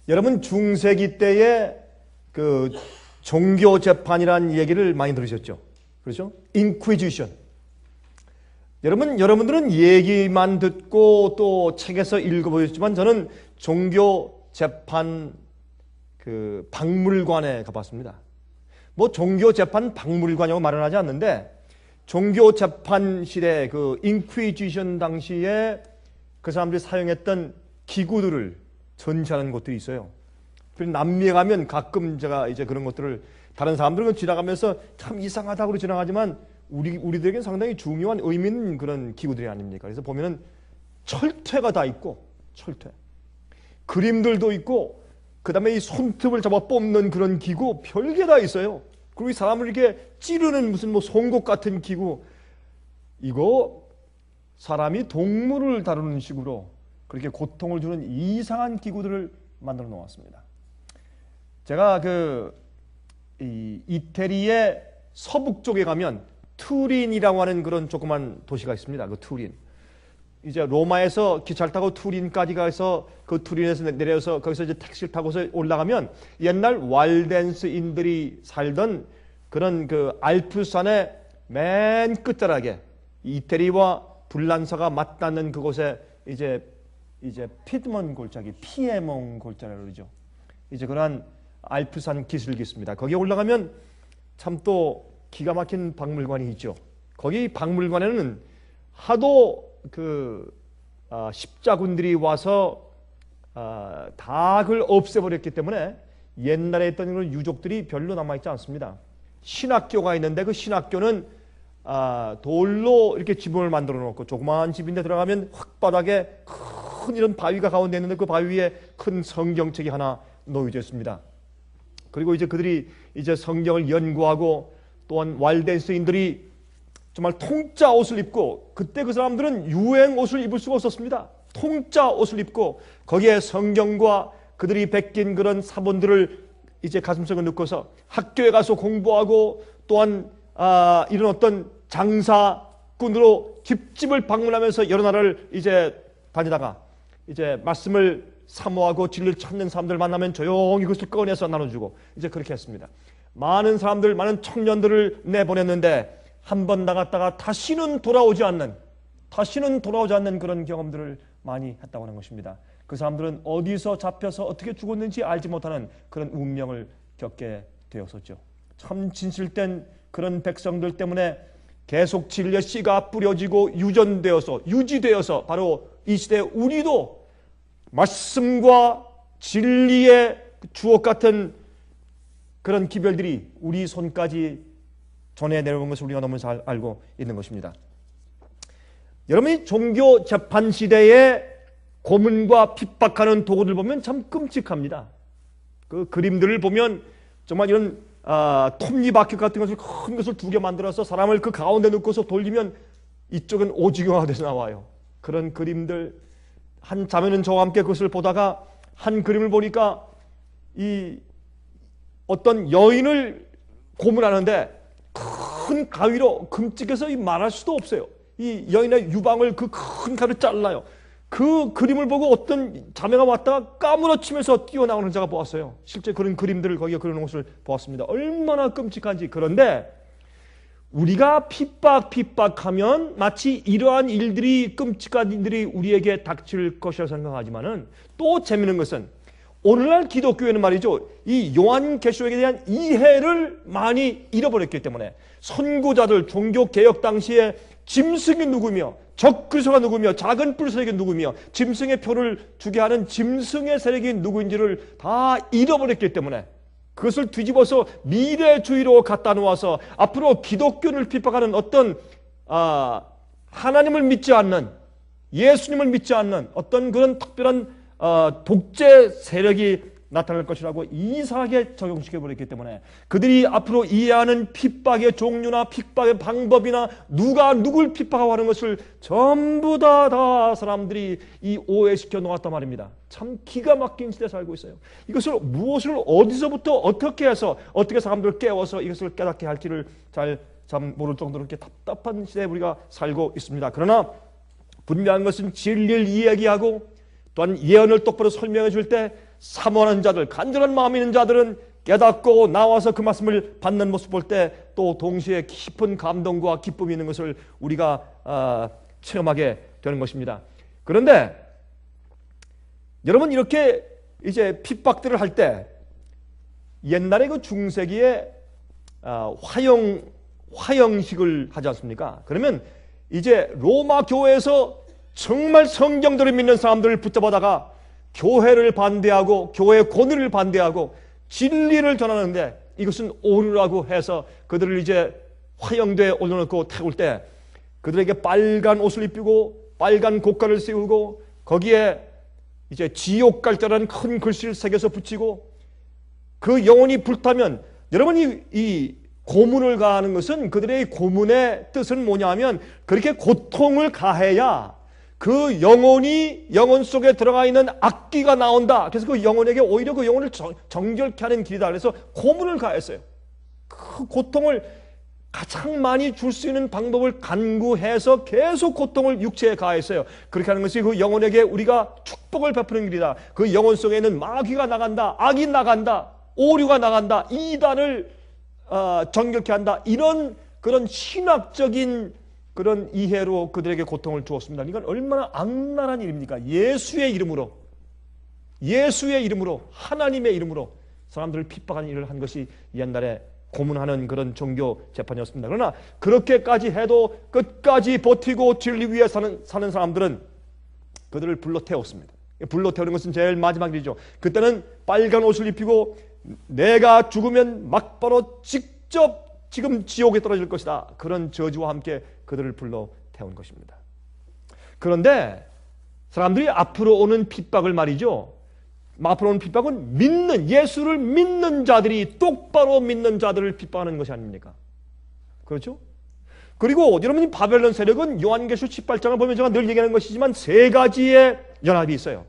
여러분 중세기 때의 그 종교 재판이라는 얘기를 많이 들으셨죠? 그렇죠? 인퀴지션. 여러분들은 얘기만 듣고 또 책에서 읽어보셨지만 저는 종교 재판 그 박물관에 가봤습니다. 뭐 종교 재판 박물관이라고 말은 하지 않는데 종교 재판 시대 그 인퀴지션 당시에 그 사람들이 사용했던 기구들을 전시하는 곳들이 있어요. 남미에 가면 가끔 제가 이제 그런 것들을 다른 사람들은 지나가면서 참 이상하다고 지나가지만 우리들에게는 상당히 중요한 의미 있는 그런 기구들이 아닙니까? 그래서 보면은 철퇴가 다 있고, 철퇴. 그림들도 있고, 그 다음에 이 손톱을 잡아 뽑는 그런 기구, 별게 다 있어요. 그리고 이 사람을 이렇게 찌르는 무슨 뭐 송곳 같은 기구. 이거 사람이 동물을 다루는 식으로 그렇게 고통을 주는 이상한 기구들을 만들어 놓았습니다. 제가 이태리의 서북쪽에 가면 투린이라고 하는 그런 조그만 도시가 있습니다. 그 투린. 이제 로마에서 기차를 타고 투린까지 가서 그 투린에서 내려서 거기서 이제 택시를 타고서 올라가면 옛날 왈덴스인들이 살던 그런 그 알프스산의 맨 끝자락에 이태리와 불란서가 맞닿는 그곳에 이제 피드몬 골짜기, 피에몬 골짜기라고 그러죠. 이제 그러한 알프산 기슭이 있습니다. 거기에 올라가면 참 또 기가 막힌 박물관이 있죠. 거기 박물관에는 하도 십자군들이 와서 다 그걸 없애버렸기 때문에 옛날에 있던 그런 유족들이 별로 남아있지 않습니다. 신학교가 있는데 그 신학교는 돌로 이렇게 지붕을 만들어 놓고 조그마한 집인데 들어가면 흙바닥에 큰 이런 바위가 가운데 있는데 그 바위 위에 큰 성경책이 하나 놓여져 있습니다. 그리고 이제 그들이 이제 성경을 연구하고 또한 왈덴스인들이 정말 통짜 옷을 입고 그때 그 사람들은 유행 옷을 입을 수가 없었습니다. 통짜 옷을 입고 거기에 성경과 그들이 베낀 그런 사본들을 이제 가슴속에 넣고서 학교에 가서 공부하고 또한 이런 어떤 장사꾼으로 집집을 방문하면서 여러 나라를 이제 다니다가 이제 말씀을 사모하고 진리를 찾는 사람들 만나면 조용히 그것을 꺼내서 나눠주고 이제 그렇게 했습니다. 많은 사람들, 많은 청년들을 내보냈는데 한 번 나갔다가 다시는 돌아오지 않는 그런 경험들을 많이 했다고 하는 것입니다. 그 사람들은 어디서 잡혀서 어떻게 죽었는지 알지 못하는 그런 운명을 겪게 되었었죠. 참 진실된 그런 백성들 때문에 계속 진리의 씨가 뿌려지고 유지되어서 바로 이 시대에 우리도 말씀과 진리의 주옥 같은 그런 기별들이 우리 손까지 전해 내려온 것을 우리가 너무 잘 알고 있는 것입니다. 여러분이 종교 재판 시대에 고문과 핍박하는 도구들 보면 참 끔찍합니다. 그 그림들을 보면 정말 이런 톱니바퀴 같은 것을 큰 것을 두 개 만들어서 사람을 그 가운데 넣고서 돌리면 이쪽은 오징어가 돼서 나와요. 그런 그림들. 한 자매는 저와 함께 그것을 보다가 한 그림을 보니까 이 어떤 여인을 고문하는데 큰 가위로 끔찍해서 말할 수도 없어요. 이 여인의 유방을 그 큰 가위로 잘라요. 그 그림을 보고 어떤 자매가 왔다가 까무러치면서 뛰어나오는 자가 보았어요. 실제 그런 그림들을 거기에 그려놓은 것을 보았습니다. 얼마나 끔찍한지. 그런데 우리가 핍박하면 마치 이러한 일들이 끔찍한 일들이 우리에게 닥칠 것이라 생각하지만은 또 재미있는 것은 오늘날 기독교회는 말이죠. 이 요한계시록에 대한 이해를 많이 잃어버렸기 때문에 선구자들 종교개혁 당시에 짐승이 누구며 적그리스도가 누구며 작은 뿔 세력이 누구며 짐승의 표를 주게 하는 짐승의 세력이 누구인지를 다 잃어버렸기 때문에 그것을 뒤집어서 미래주의로 갖다 놓아서 앞으로 기독교를 핍박하는 어떤 하나님을 믿지 않는 예수님을 믿지 않는 어떤 그런 특별한 독재 세력이 나타날 것이라고 이상하게 적용시켜버렸기 때문에 그들이 앞으로 이해하는 핍박의 종류나 핍박의 방법이나 누가 누굴 핍박하고 하는 것을 전부 다 사람들이 이 오해시켜 놓았단 말입니다. 참 기가 막힌 시대에 살고 있어요. 이것을 무엇을 어디서부터 어떻게 해서 어떻게 사람들을 깨워서 이것을 깨닫게 할지를 잘 모를 정도로 이렇게 답답한 시대에 우리가 살고 있습니다. 그러나 분명한 것은 진리를 이야기하고 또한 예언을 똑바로 설명해 줄 때 사모하는 자들, 간절한 마음이 있는 자들은 깨닫고 나와서 그 말씀을 받는 모습 볼 때 또 동시에 깊은 감동과 기쁨이 있는 것을 우리가 체험하게 되는 것입니다. 그런데 여러분, 이렇게 이제 핍박들을 할 때 옛날에 그 중세기에 화형식을 하지 않습니까? 그러면 이제 로마 교회에서 정말 성경들을 믿는 사람들을 붙잡아다가 교회를 반대하고 교회의 권위를 반대하고 진리를 전하는데 이것은 옳으라고 해서 그들을 이제 화형대에 올려놓고 태울 때 그들에게 빨간 옷을 입히고 빨간 고깔을 세우고 거기에 이제 지옥 갈자라는 큰 글씨를 새겨서 붙이고 그 영혼이 불타면, 여러분이 이 고문을 가하는 것은 그들의 고문의 뜻은 뭐냐 하면 그렇게 고통을 가해야 그 영혼 속에 들어가 있는 악귀가 나온다. 그래서 그 영혼에게 오히려 그 영혼을 정결케 하는 길이다. 그래서 고문을 가했어요. 그 고통을 가장 많이 줄 수 있는 방법을 간구해서 계속 고통을 육체에 가했어요. 그렇게 하는 것이 그 영혼에게 우리가 축복을 베푸는 길이다. 그 영혼 속에 있는 마귀가 나간다, 악이 나간다, 오류가 나간다, 이단을 정결케 한다. 이런 그런 신학적인 그런 이해로 그들에게 고통을 주었습니다. 이건 얼마나 악랄한 일입니까? 예수의 이름으로, 하나님의 이름으로 사람들을 핍박하는 일을 한 것이 옛날에 고문하는 그런 종교 재판이었습니다. 그러나 그렇게까지 해도 끝까지 버티고 진리 위에 사는 사람들은 그들을 불러 태웠습니다. 불러 태우는 것은 제일 마지막 일이죠. 그때는 빨간 옷을 입히고 내가 죽으면 막바로 직접 지금 지옥에 떨어질 것이다. 그런 저주와 함께 그들을 불러 태운 것입니다. 그런데 사람들이 앞으로 오는 핍박을 말이죠. 앞으로 오는 핍박은 예수를 믿는 자들이, 똑바로 믿는 자들을 핍박하는 것이 아닙니까? 그렇죠? 그리고 여러분이 바벨론 세력은 요한계시록 18장을 보면 제가 늘 얘기하는 것이지만 세 가지의 연합이 있어요.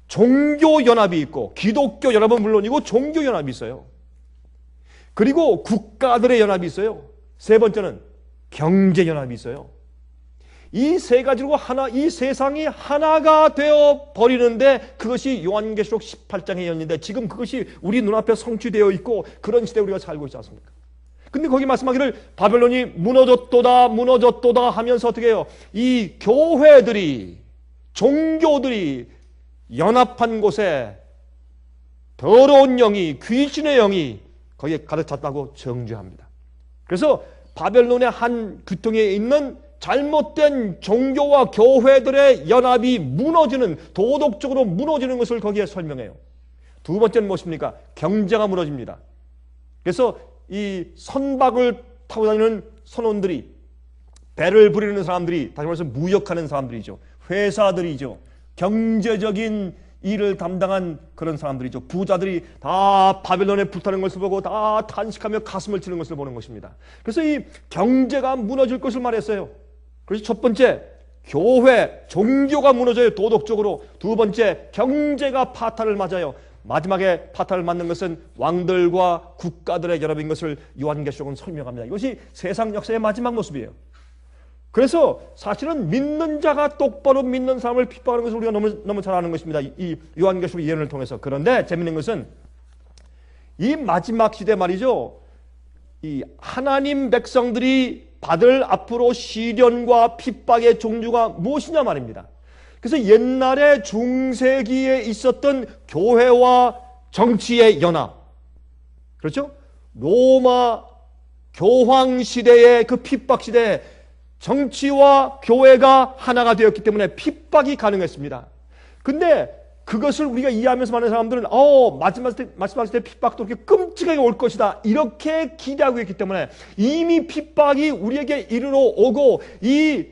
종교 연합이 있고, 기독교 연합은 물론이고 종교 연합이 있어요. 그리고 국가들의 연합이 있어요. 세 번째는 경제 연합이 있어요. 이 세 가지로 이 세상이 하나가 되어 버리는데 그것이 요한계시록 18장의 연인데 지금 그것이 우리 눈앞에 성취되어 있고 그런 시대에 우리가 살고 있지 않습니까? 근데 거기 말씀하기를 바벨론이 무너졌도다 하면서 어떻게 해요? 이 교회들이, 종교들이 연합한 곳에 더러운 영이, 귀신의 영이 거기에 가득 찼다고 정죄합니다. 그래서 바벨론의 한 귀퉁이에 있는 잘못된 종교와 교회들의 연합이 무너지는, 도덕적으로 무너지는 것을 거기에 설명해요. 두 번째는 무엇입니까? 경제가 무너집니다. 그래서 이 선박을 타고 다니는 선원들이, 배를 부리는 사람들이, 다시 말해서 무역하는 사람들이죠. 회사들이죠. 경제적인 일을 담당한 그런 사람들이죠. 부자들이 다 바벨론에 불타는 것을 보고 다 탄식하며 가슴을 치는 것을 보는 것입니다. 그래서 이 경제가 무너질 것을 말했어요. 그래서 첫 번째, 교회, 종교가 무너져요. 도덕적으로. 두 번째, 경제가 파탄을 맞아요. 마지막에 파탄을 맞는 것은 왕들과 국가들의 연합인 것을 요한계시록은 설명합니다. 이것이 세상 역사의 마지막 모습이에요. 그래서 사실은 믿는 자가 똑바로 믿는 사람을 핍박하는 것을 우리가 너무 잘 아는 것입니다. 이 요한계시록 예언을 통해서. 그런데 재밌는 것은 이 마지막 시대 말이죠. 이 하나님 백성들이 받을 앞으로 시련과 핍박의 종류가 무엇이냐 말입니다. 그래서 옛날에 중세기에 있었던 교회와 정치의 연합, 그렇죠? 로마 교황 시대의 그 핍박 시대에 정치와 교회가 하나가 되었기 때문에 핍박이 가능했습니다. 근데 그것을 우리가 이해하면서 많은 사람들은 말씀하실 때 핍박도 그렇게 끔찍하게 올 것이다, 이렇게 기대하고 있기 때문에 이미 핍박이 우리에게 이르러 오고, 이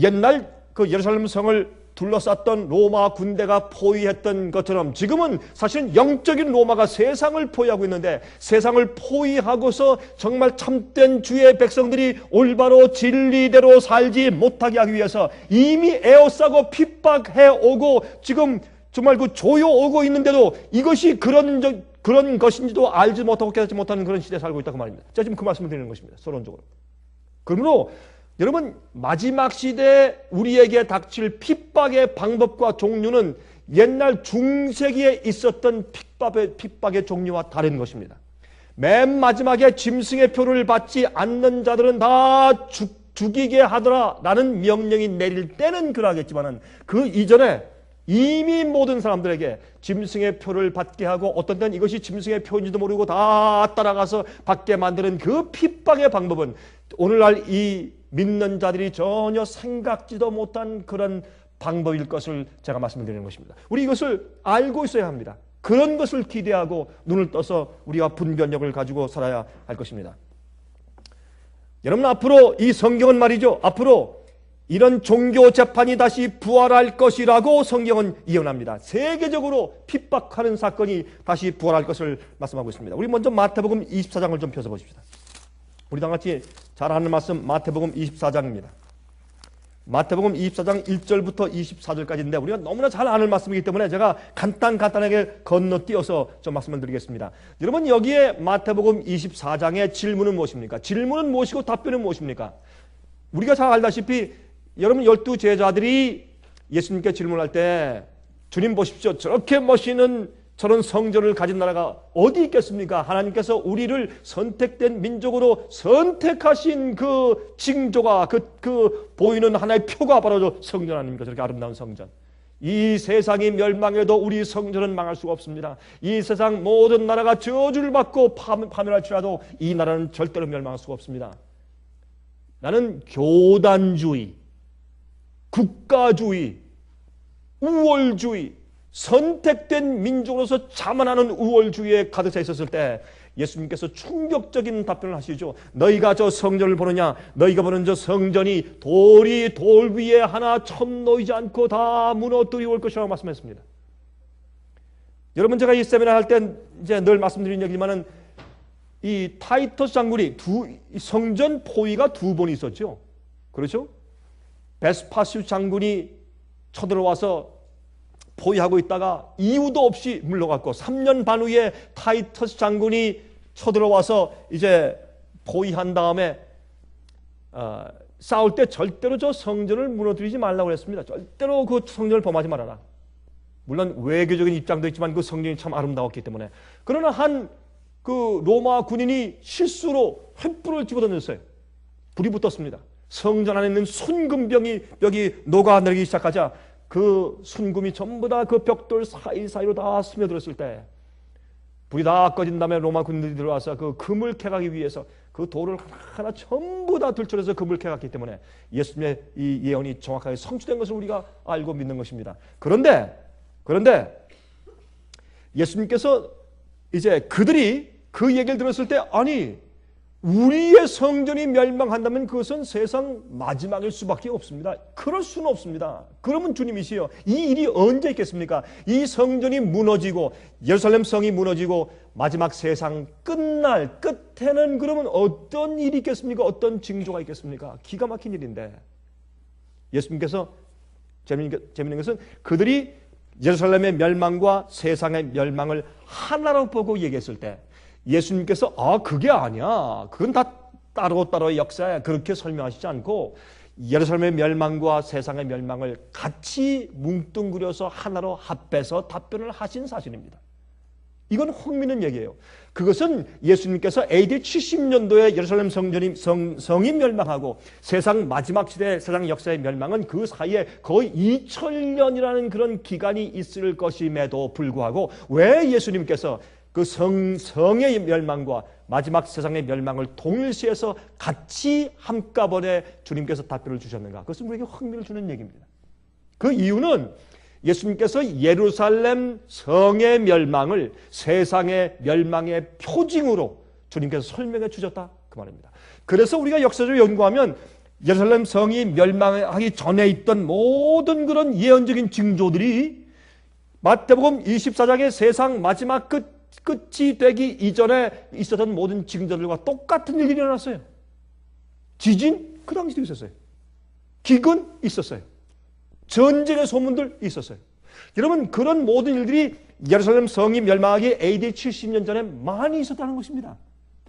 옛날 그 예루살렘 성을 둘러쌌던 로마 군대가 포위했던 것처럼 지금은 사실은 영적인 로마가 세상을 포위하고 있는데, 세상을 포위하고서 정말 참된 주의 백성들이 올바로 진리대로 살지 못하게 하기 위해서 이미 에워싸고 핍박해 오고 지금 정말 그 조여 오고 있는데도 이것이 그런 것인지도 알지 못하고 깨닫지 못하는 그런 시대에 살고 있다고 말입니다. 제가 지금 그 말씀을 드리는 것입니다. 서론적으로. 그러므로 여러분, 마지막 시대에 우리에게 닥칠 핍박의 방법과 종류는 옛날 중세기에 있었던 핍박의 종류와 다른 것입니다. 맨 마지막에 짐승의 표를 받지 않는 자들은 다 죽이게 하더라라는 명령이 내릴 때는 그러하겠지만은 그 이전에 이미 모든 사람들에게 짐승의 표를 받게 하고 어떤 때는 이것이 짐승의 표인지도 모르고 다 따라가서 받게 만드는 그 핍박의 방법은 오늘날 이 믿는 자들이 전혀 생각지도 못한 그런 방법일 것을 제가 말씀드리는 것입니다. 우리 이것을 알고 있어야 합니다. 그런 것을 기대하고 눈을 떠서 우리가 분별력을 가지고 살아야 할 것입니다. 여러분, 앞으로 이 성경은 말이죠, 앞으로 이런 종교 재판이 다시 부활할 것이라고 성경은 예언합니다. 세계적으로 핍박하는 사건이 다시 부활할 것을 말씀하고 있습니다. 우리 먼저 마태복음 24장을 좀 펴서 보십시다. 우리 다 같이 잘 아는 말씀 마태복음 24장입니다. 마태복음 24장 1절부터 24절까지인데 우리가 너무나 잘 아는 말씀이기 때문에 제가 간단하게 건너뛰어서 좀 말씀을 드리겠습니다. 여러분, 여기에 마태복음 24장의 질문은 무엇입니까? 질문은 무엇이고 답변은 무엇입니까? 우리가 잘 알다시피 여러분 12제자들이 예수님께 질문할 때 주님 보십시오, 저렇게 멋있는 저런 성전을 가진 나라가 어디 있겠습니까? 하나님께서 우리를 선택된 민족으로 선택하신 그 징조가 그 보이는 하나의 표가 바로 저 성전 아닙니까? 저렇게 아름다운 성전. 이 세상이 멸망해도 우리 성전은 망할 수가 없습니다. 이 세상 모든 나라가 저주를 받고 파멸할지라도 이 나라는 절대로 멸망할 수가 없습니다. 나는 교단주의, 국가주의, 우월주의, 선택된 민족으로서 자만하는 우월주의에 가득 차 있었을 때 예수님께서 충격적인 답변을 하시죠. 너희가 저 성전을 보느냐? 너희가 보는 저 성전이 돌이 돌 위에 하나 첨 놓이지 않고 다 무너뜨려 올 것이라고 말씀했습니다. 여러분, 제가 이 세미나 할 때 이제 늘 말씀드린 얘기지만은 이 타이터스 장군이 성전 포위가 2번 있었죠. 그렇죠? 베스파시우 장군이 쳐들어와서 포위하고 있다가 이유도 없이 물러갔고 3년 반 후에 타이터스 장군이 쳐들어와서 이제 포위한 다음에 싸울 때 절대로 저 성전을 무너뜨리지 말라고 했습니다. 절대로 그 성전을 범하지 말아라. 물론 외교적인 입장도 있지만 그 성전이 참 아름다웠기 때문에. 그러나 한 그 로마 군인이 실수로 횃불을 집어던졌어요. 불이 붙었습니다. 성전 안에 있는 순금병이 벽이 녹아내리기 시작하자 그 순금이 전부 다 그 벽돌 사이사이로 다 스며들었을 때 불이 다 꺼진 다음에 로마 군인들이 들어와서 그 금을 캐가기 위해서 그 돌을 하나하나 전부 다 들춰내서 금을 캐갔기 때문에 예수님의 이 예언이 정확하게 성취된 것을 우리가 알고 믿는 것입니다. 그런데 예수님께서 이제 그들이 그 얘기를 들었을 때 아니 우리의 성전이 멸망한다면 그것은 세상 마지막일 수밖에 없습니다. 그럴 수는 없습니다. 그러면 주님이시여 이 일이 언제 있겠습니까? 이 성전이 무너지고 예루살렘 성이 무너지고 마지막 세상 끝날 끝에는 그러면 어떤 일이 있겠습니까? 어떤 징조가 있겠습니까? 기가 막힌 일인데 예수님께서 재미있는 것은 그들이 예루살렘의 멸망과 세상의 멸망을 하나로 보고 얘기했을 때 예수님께서 그게 아니야. 그건 다 따로따로의 역사야. 그렇게 설명하시지 않고 예루살렘의 멸망과 세상의 멸망을 같이 뭉뚱그려서 하나로 합해서 답변을 하신 사실입니다. 이건 흥미있는 얘기예요. 그것은 예수님께서 AD 70년도에 예루살렘 성이 멸망하고 세상 마지막 시대 세상 역사의 멸망은 그 사이에 거의 2000년이라는 그런 기간이 있을 것임에도 불구하고 왜 예수님께서 그 성의 멸망과 마지막 세상의 멸망을 동일시해서 같이 한꺼번에 주님께서 답변을 주셨는가? 그것은 우리에게 흥미를 주는 얘기입니다. 그 이유는 예수님께서 예루살렘 성의 멸망을 세상의 멸망의 표징으로 주님께서 설명해 주셨다 그 말입니다. 그래서 우리가 역사적으로 연구하면 예루살렘 성이 멸망하기 전에 있던 모든 그런 예언적인 징조들이 마태복음 24장의 세상 마지막 끝이 되기 이전에 있었던 모든 징조들과 똑같은 일이 일어났어요. 지진 그 당시도 있었어요. 기근 있었어요. 전쟁의 소문들 있었어요. 여러분 그런 모든 일들이 예루살렘 성이 멸망하기 AD 70년 전에 많이 있었다는 것입니다.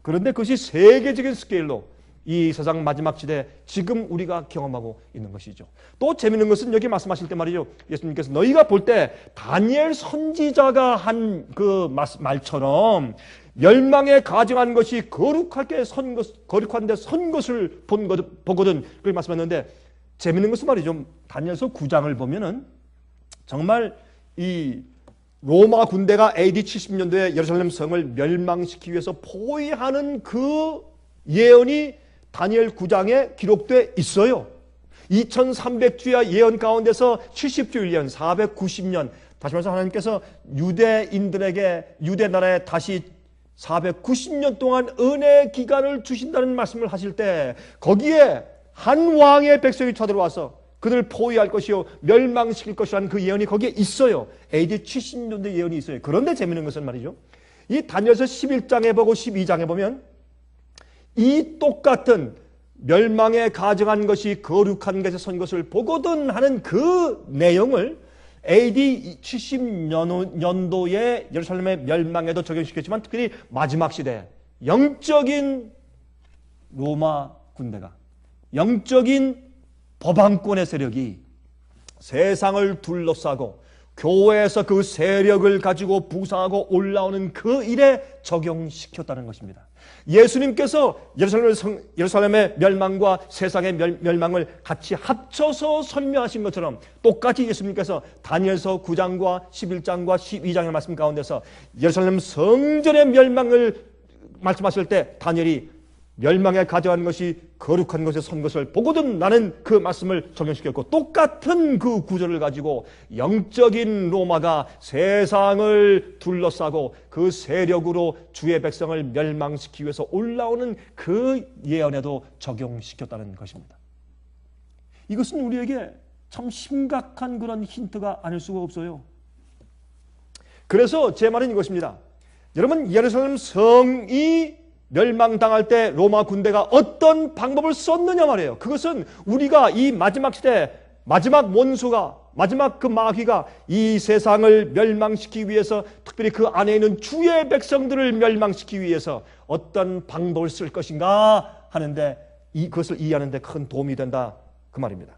그런데 그것이 세계적인 스케일로 이 세상 마지막 시대 지금 우리가 경험하고 있는 것이죠. 또 재미있는 것은 여기 말씀하실 때 말이죠. 예수님께서 너희가 볼 때 다니엘 선지자가 한 그 말처럼 멸망에 가증한 것이 거룩한데 선 것을 보거든 그렇게 말씀했는데, 재미있는 것은 말이죠. 다니엘서 9장을 보면은 정말 이 로마 군대가 AD 70년도에 예루살렘 성을 멸망시키기 위해서 포위하는 그 예언이 다니엘 9장에 기록되어 있어요. 2300주야 예언 가운데서 70주 1년 490년, 다시 말해서 하나님께서 유대인들에게 유대 나라에 다시 490년 동안 은혜 기간을 주신다는 말씀을 하실 때 거기에 한 왕의 백성이 쳐들어와서 그들을 포위할 것이요 멸망시킬 것이라는 그 예언이 거기에 있어요. AD 70년대 예언이 있어요. 그런데 재미있는 것은 말이죠, 이 다니엘서 11장에 보고 12장에 보면 이 똑같은 멸망에 가증한 것이 거룩한 것에 선 것을 보거든 하는 그 내용을 AD 70년도의 예루살렘의 멸망에도 적용시켰지만, 특별히 마지막 시대 영적인 로마 군대가, 영적인 법왕권의 세력이 세상을 둘러싸고 교회에서 그 세력을 가지고 부상하고 올라오는 그 일에 적용시켰다는 것입니다. 예수님께서 예루살렘의 멸망과 세상의 멸망을 같이 합쳐서 설명하신 것처럼 똑같이 예수님께서 다니엘서 9장과 11장과 12장의 말씀 가운데서 예루살렘 성전의 멸망을 말씀하실 때 다니엘이 멸망에 가져간 것이 거룩한 것에 선 것을 보거든 나는 그 말씀을 적용시켰고, 똑같은 그 구절을 가지고 영적인 로마가 세상을 둘러싸고 그 세력으로 주의 백성을 멸망시키기 위해서 올라오는 그 예언에도 적용시켰다는 것입니다. 이것은 우리에게 참 심각한 그런 힌트가 아닐 수가 없어요. 그래서 제 말은 이것입니다. 여러분, 예루살렘 성이 멸망당할 때 로마 군대가 어떤 방법을 썼느냐 말이에요. 그것은 우리가 이 마지막 시대, 마지막 원수가, 마지막 그 마귀가 이 세상을 멸망시키기 위해서, 특별히 그 안에 있는 주의 백성들을 멸망시키기 위해서 어떤 방법을 쓸 것인가 하는데, 그것을 이해하는 데 큰 도움이 된다 그 말입니다.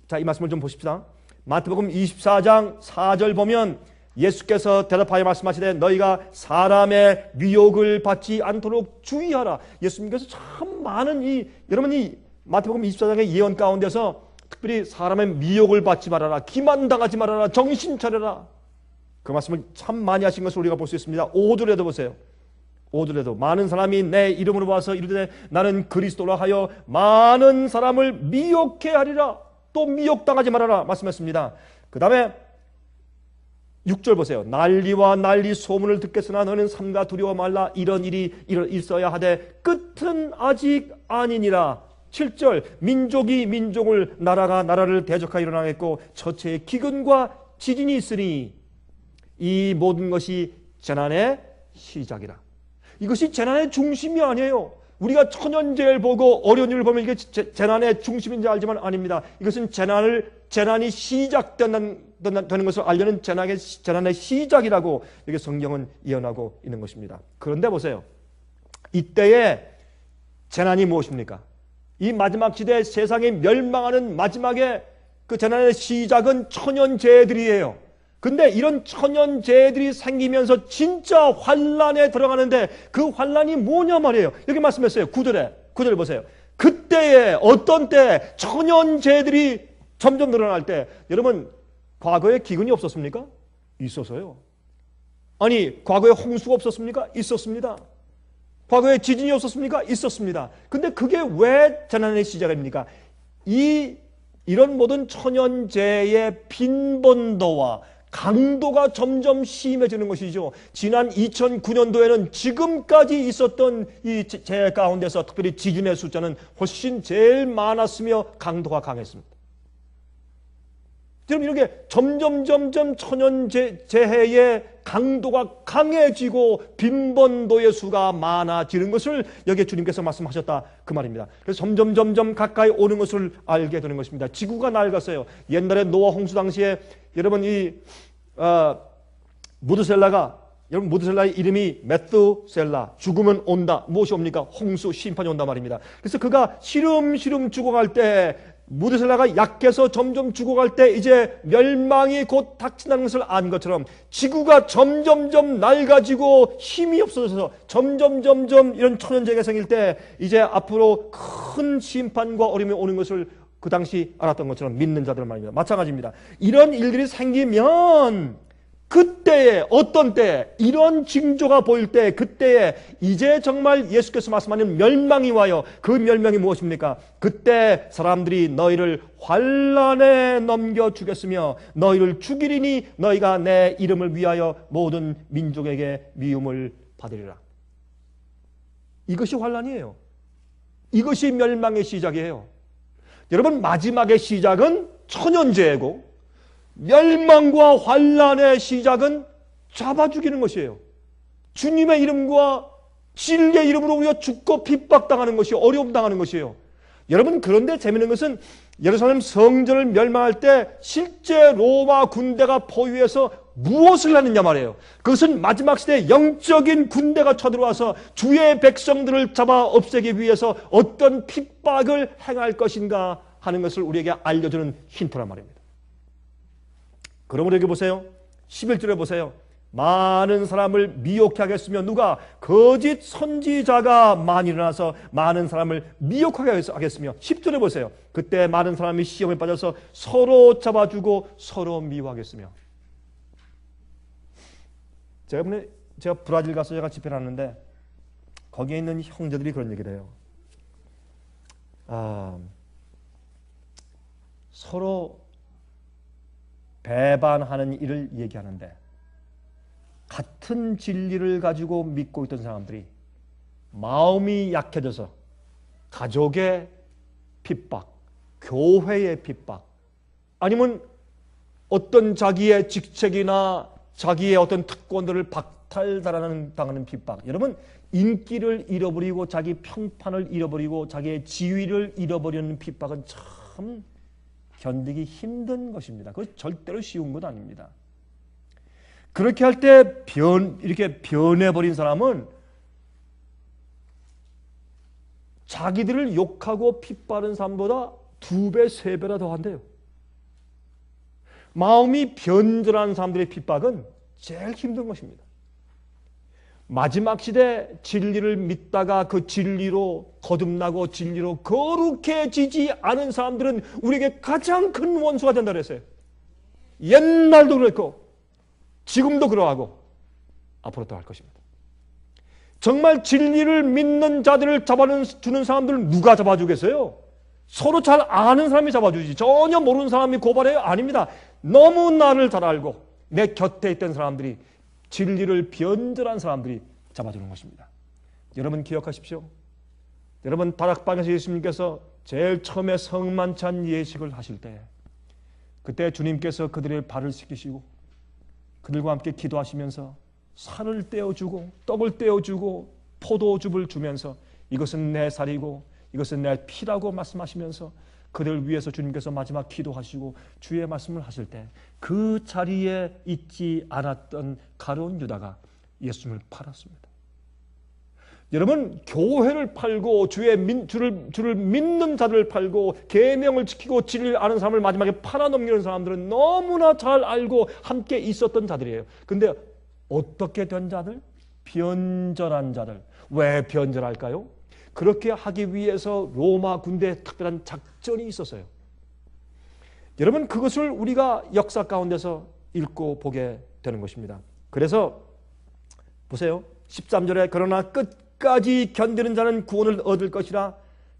자, 이 말씀을 좀 보십시다. 마태복음 24장 4절 보면 예수께서 대답하여 말씀하시되 너희가 사람의 미혹을 받지 않도록 주의하라. 예수님께서 참 많은 여러분 이 마태복음 24장의 예언 가운데서 특별히 사람의 미혹을 받지 말아라, 기만당하지 말아라, 정신 차려라, 그 말씀을 참 많이 하신 것을 우리가 볼 수 있습니다. 5절에도 보세요. 5절에도 많은 사람이 내 이름으로 와서 이르되 나는 그리스도라 하여 많은 사람을 미혹해 하리라. 또 미혹당하지 말아라 말씀했습니다. 그 다음에 6절 보세요. 난리와 난리 소문을 듣겠으나 너는 삼가 두려워 말라. 이런 일이 있어야 하되 끝은 아직 아니니라. 7절 민족이 민족을, 나라가 나라를 대적하여 일어나겠고 처체에 기근과 지진이 있으니 이 모든 것이 재난의 시작이라. 이것이 재난의 중심이 아니에요. 우리가 천연재해를 보고 어려운 일을 보면 이게 재난의 중심인지 알지만 아닙니다. 이것은 재난이 시작되는 것을 알려는 재난의 시작이라고 이게 성경은 예언하고 있는 것입니다. 그런데 보세요. 이때의 재난이 무엇입니까? 이 마지막 시대 세상이 멸망하는 마지막에 그 재난의 시작은 천연재해들이에요. 근데 이런 천연재해들이 생기면서 진짜 환란에 들어가는데 그 환란이 뭐냐 말이에요. 여기 말씀했어요. 9절을 보세요. 그때에 어떤 때 천연재해들이 점점 늘어날 때, 여러분 과거에 기근이 없었습니까? 있었어요. 아니 과거에 홍수가 없었습니까? 있었습니다. 과거에 지진이 없었습니까? 있었습니다. 근데 그게 왜 재난의 시작입니까? 이런 모든 천연재해의 빈번도와 강도가 점점 심해지는 것이죠. 지난 2009년도에는 지금까지 있었던 이 재해 가운데서 특별히 지진의 숫자는 훨씬 제일 많았으며 강도가 강했습니다. 지금 이렇게 점점 천연재해의 강도가 강해지고 빈번도의 수가 많아지는 것을 여기에 주님께서 말씀하셨다 그 말입니다. 그래서 점점 가까이 오는 것을 알게 되는 것입니다. 지구가 낡았어요. 옛날에 노아 홍수 당시에 여러분 무드셀라가 여러분 무드셀라의 이름이 메뚜셀라, 죽으면 온다. 무엇이 옵니까? 홍수, 심판이 온단 말입니다. 그래서 그가 시름시름 죽어갈 때, 무드셀라가 약해서 점점 죽어갈 때 이제 멸망이 곧 닥친다는 것을 안 것처럼 지구가 점점점 낡아지고 힘이 없어져서 점점 이런 천연재해가 생길 때 이제 앞으로 큰 심판과 어려움이 오는 것을 그 당시 알았던 것처럼 믿는 자들 말입니다. 마찬가지입니다. 이런 일들이 생기면 그때에, 어떤 때, 이런 징조가 보일 때, 그때에 이제 정말 예수께서 말씀하는 멸망이 와요. 그 멸망이 무엇입니까? 그때 사람들이 너희를 환난에 넘겨주겠으며 너희를 죽이리니 너희가 내 이름을 위하여 모든 민족에게 미움을 받으리라. 이것이 환난이에요. 이것이 멸망의 시작이에요. 여러분, 마지막의 시작은 천연재해고 멸망과 환난의 시작은 잡아 죽이는 것이에요. 주님의 이름과 진리의 이름으로 우리가 죽고 핍박당하는 것이, 어려움 당하는 것이에요. 여러분, 그런데 재미있는 것은 예루살렘 성전을 멸망할 때 실제 로마 군대가 포위해서 무엇을 하느냐 말이에요. 그것은 마지막 시대에 영적인 군대가 쳐들어와서 주의 백성들을 잡아 없애기 위해서 어떤 핍박을 행할 것인가 하는 것을 우리에게 알려주는 힌트란 말입니다. 그러므로 여기 보세요. 11절에 보세요. 많은 사람을 미혹해 하겠으며 누가? 거짓 선지자가 많이 일어나서 많은 사람을 미혹하게 하겠으며 10절에 보세요. 그때 많은 사람이 시험에 빠져서 서로 잡아주고 서로 미워하겠으며. 제가 브라질 가서 제가 집회를 하는데 거기에 있는 형제들이 그런 얘기를 해요. 서로 배반하는 일을 얘기하는데 같은 진리를 가지고 믿고 있던 사람들이 마음이 약해져서 가족의 핍박, 교회의 핍박, 아니면 어떤 자기의 직책이나 자기의 어떤 특권들을 박탈당하는 핍박. 여러분, 인기를 잃어버리고 자기 평판을 잃어버리고 자기의 지위를 잃어버리는 핍박은 참 견디기 힘든 것입니다. 그건 절대로 쉬운 것 아닙니다. 그렇게 할 때 이렇게 변해버린 사람은 자기들을 욕하고 핍박하는 사람보다 2배, 3배나 더 한대요. 마음이 변절한 사람들의 핍박은 제일 힘든 것입니다. 마지막 시대 진리를 믿다가 그 진리로 거듭나고 진리로 거룩해지지 않은 사람들은 우리에게 가장 큰 원수가 된다 그랬어요. 옛날도 그랬고 지금도 그러하고 앞으로도 할 것입니다. 정말 진리를 믿는 자들을 잡아주는 사람들을 누가 잡아주겠어요? 서로 잘 아는 사람이 잡아주지. 전혀 모르는 사람이 고발해요? 아닙니다. 너무 나를 잘 알고 내 곁에 있던 사람들이, 진리를 변절한 사람들이 잡아주는 것입니다. 여러분 기억하십시오. 여러분 다락방에서 예수님께서 제일 처음에 성만찬 예식을 하실 때 그때 주님께서 그들의 발을 씻기시고 그들과 함께 기도하시면서 살을 떼어주고 떡을 떼어주고 포도즙을 주면서 이것은 내 살이고 이것은 내 피라고 말씀하시면서 그들을 위해서 주님께서 마지막 기도하시고 주의 말씀을 하실 때 그 자리에 있지 않았던 가룟 유다가 예수님을 팔았습니다. 여러분, 교회를 팔고 주를 믿는 자들을 팔고 계명을 지키고 진리를 아는 사람을 마지막에 팔아넘기는 사람들은 너무나 잘 알고 함께 있었던 자들이에요. 근데 어떻게 된 자들? 변절한 자들. 왜 변절할까요? 그렇게 하기 위해서 로마 군대에 특별한 작전이 있었어요. 여러분, 그것을 우리가 역사 가운데서 읽고 보게 되는 것입니다. 그래서 보세요. 13절에 그러나 끝까지 견디는 자는 구원을 얻을 것이라.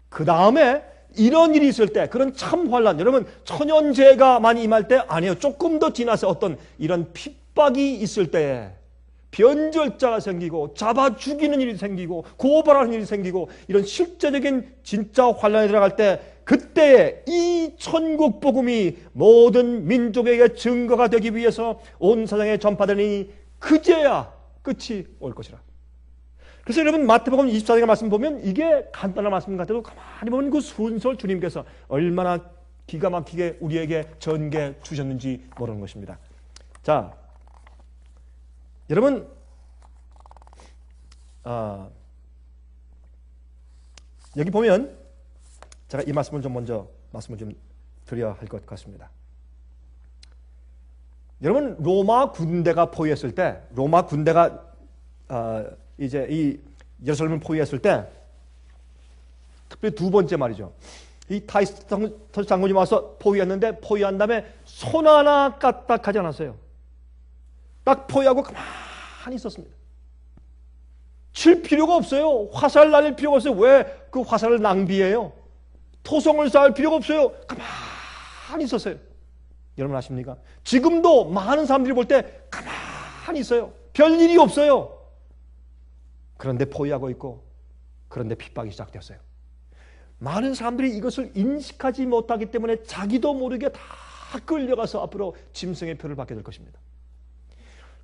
그 다음에 이런 일이 있을 때, 그런 참 환난, 여러분 천연재해가 많이 임할 때 아니에요. 조금 더 지나서 어떤 이런 핍박이 있을 때에 변절자가 생기고 잡아 죽이는 일이 생기고 고발하는 일이 생기고 이런 실제적인 진짜 환난에 들어갈 때 그때에 이 천국 복음이 모든 민족에게 증거가 되기 위해서 온 세상에 전파되니 그제야 끝이 올 것이라. 그래서 여러분 마태복음 24장의 말씀 보면 이게 간단한 말씀 같아도 가만히 보면 그 순서를 주님께서 얼마나 기가 막히게 우리에게 전개 주셨는지 모르는 것입니다. 자, 여러분 여기 보면 제가 이 말씀을 좀 먼저 말씀을 좀 드려야 할 것 같습니다. 여러분, 로마 군대가 포위했을 때, 로마 군대가 이제 이 예루살렘을 포위했을 때, 특별히 두 번째 말이죠. 이 타이스 장군이 와서 포위했는데, 포위한 다음에 손 하나 까딱하지 않았어요. 딱 포위하고 가만히 있었습니다. 칠 필요가 없어요. 화살 날릴 필요가 없어요. 왜 그 화살을 낭비해요? 토성을 쌓을 필요가 없어요. 가만히 있었어요. 여러분 아십니까? 지금도 많은 사람들이 볼 때 가만히 있어요. 별일이 없어요. 그런데 포위하고 있고, 그런데 핍박이 시작되었어요. 많은 사람들이 이것을 인식하지 못하기 때문에 자기도 모르게 다 끌려가서 앞으로 짐승의 표를 받게 될 것입니다.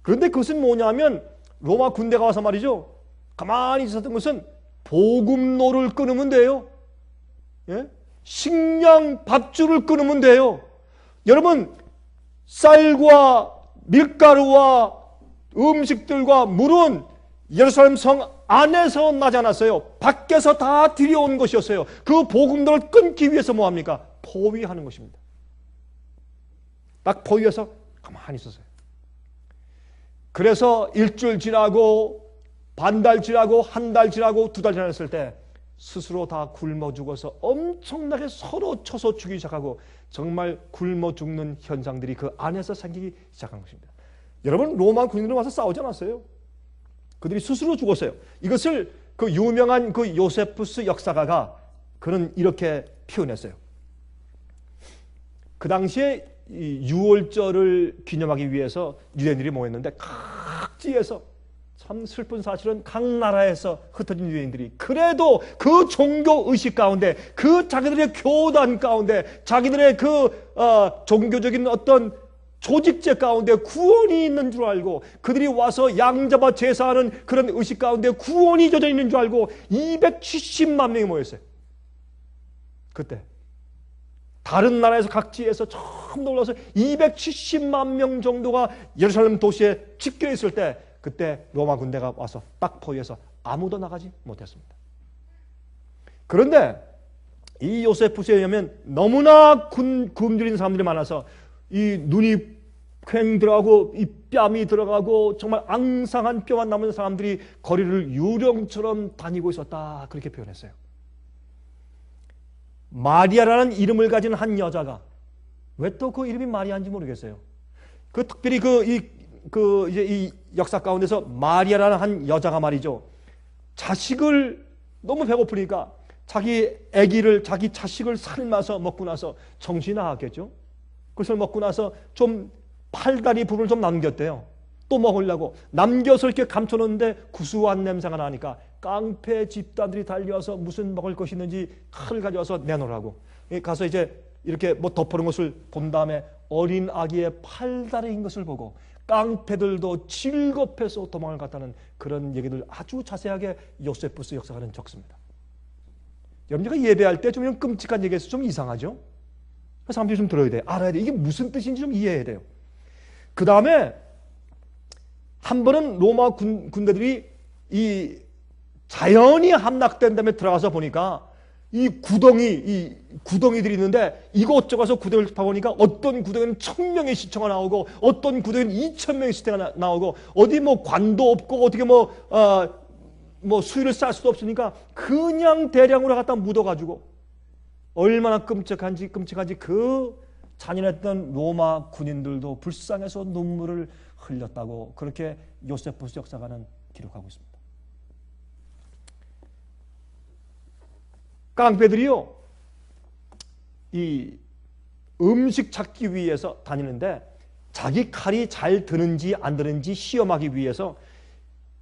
그런데 그것은 뭐냐면, 로마 군대가 와서 말이죠, 가만히 있었던 것은 보급로를 끊으면 돼요. 예? 식량 밥줄을 끊으면 돼요. 여러분, 쌀과 밀가루와 음식들과 물은 예루살렘 성 안에서 나지 않았어요. 밖에서 다 들여온 것이었어요. 그 보급로를 끊기 위해서 뭐합니까? 포위하는 것입니다. 딱 포위해서 가만히 있었어요. 그래서 일주일 지나고 반달 지나고 한 달 지나고 두 달 지났을 때 스스로 다 굶어 죽어서 엄청나게 서로 쳐서 죽이기 시작하고 정말 굶어 죽는 현상들이 그 안에서 생기기 시작한 것입니다. 여러분, 로마 군인들은 와서 싸우지 않았어요. 그들이 스스로 죽었어요. 이것을 그 유명한 그 요세푸스 역사가가 그는 이렇게 표현했어요. 그 당시에 이 유월절을 기념하기 위해서 유대인들이 모였는데 각지에서, 참 슬픈 사실은 각 나라에서 흩어진 유대인들이 그래도 그 종교 의식 가운데, 그 자기들의 교단 가운데, 자기들의 그 종교적인 어떤 조직제 가운데 구원이 있는 줄 알고, 그들이 와서 양잡아 제사하는 그런 의식 가운데 구원이 젖어 있는 줄 알고 270만 명이 모였어요. 그때 다른 나라에서 각지에서 처음 놀라서 270만 명 정도가 예루살렘 도시에 집결 있을 때, 그때 로마 군대가 와서 딱 포위해서 아무도 나가지 못했습니다. 그런데 이 요세푸스에 의하면 너무나 굶주린 사람들이 많아서 이 눈이 퀭 들어가고 이 뺨이 들어가고 정말 앙상한 뼈만 남은 사람들이 거리를 유령처럼 다니고 있었다, 그렇게 표현했어요. 마리아라는 이름을 가진 한 여자가, 왜 또 그 이름이 마리아인지 모르겠어요. 그 특별히 이제 이 역사 가운데서 마리아라는 한 여자가 말이죠, 자식을 너무 배고프니까 자기 아기를, 자기 자식을 삶아서 먹고 나서 정신이 나갔겠죠. 그것을 먹고 나서 좀 팔다리 부분을 좀 남겼대요. 또 먹으려고 남겨서 이렇게 감춰놓는데 구수한 냄새가 나니까 깡패 집단들이 달려와서 무슨 먹을 것이 있는지 칼을 가져와서 내놓으라고 가서 이제 이렇게 뭐 덮어놓은 것을 본 다음에 어린 아기의 팔다리인 것을 보고 깡패들도 질겁해서 도망을 갔다는 그런 얘기들 아주 자세하게 요세푸스 역사가는 적습니다. 여러분, 예배할 때 좀 끔찍한 얘기해서 좀 이상하죠? 사람들이 좀 들어야 돼요. 알아야 돼요. 이게 무슨 뜻인지 좀 이해해야 돼요. 그 다음에 한 번은 로마 군대들이 이 자연히 함락된 다음에 들어가서 보니까 이 구덩이들이 있는데 이곳저곳에서 구덩이를 파보니까 어떤 구덩이는 1000명의 시체가 나오고 어떤 구덩이는 2000명의 시체가 나오고 어디 뭐 관도 없고 어떻게 뭐 수위를 쌓을 수도 없으니까 그냥 대량으로 갖다 묻어가지고 얼마나 끔찍한지 그 잔인했던 로마 군인들도 불쌍해서 눈물을 흘렸다고 그렇게 요세푸스 역사가는 기록하고 있습니다. 깡패들이요, 이 음식 찾기 위해서 다니는데 자기 칼이 잘 드는지 안 드는지 시험하기 위해서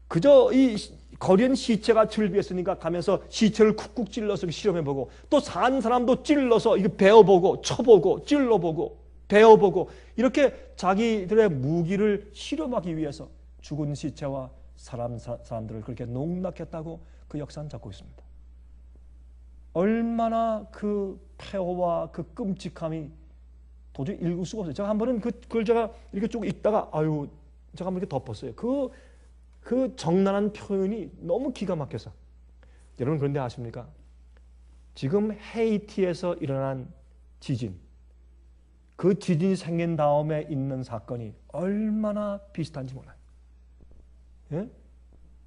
그저 이 거리엔 시체가 즐비했으니까 가면서 시체를 쿡쿡 찔러서 실험해보고 또 산 사람도 찔러서 이거 베어보고 쳐보고 찔러보고 베어보고 이렇게 자기들의 무기를 실험하기 위해서 죽은 시체와 사람들을 그렇게 농락했다고 그 역사는 적고 있습니다. 얼마나 그 폐허와 그 끔찍함이 도저히 읽을 수가 없어요. 제가 한 번은 그걸 제가 이렇게 쭉 읽다가 제가 한번 이렇게 덮었어요. 그 그 적나라한 표현이 너무 기가 막혀서. 여러분 그런데 아십니까? 지금 헤이티에서 일어난 지진, 그 지진이 생긴 다음에 있는 사건이 얼마나 비슷한지 몰라요. 예?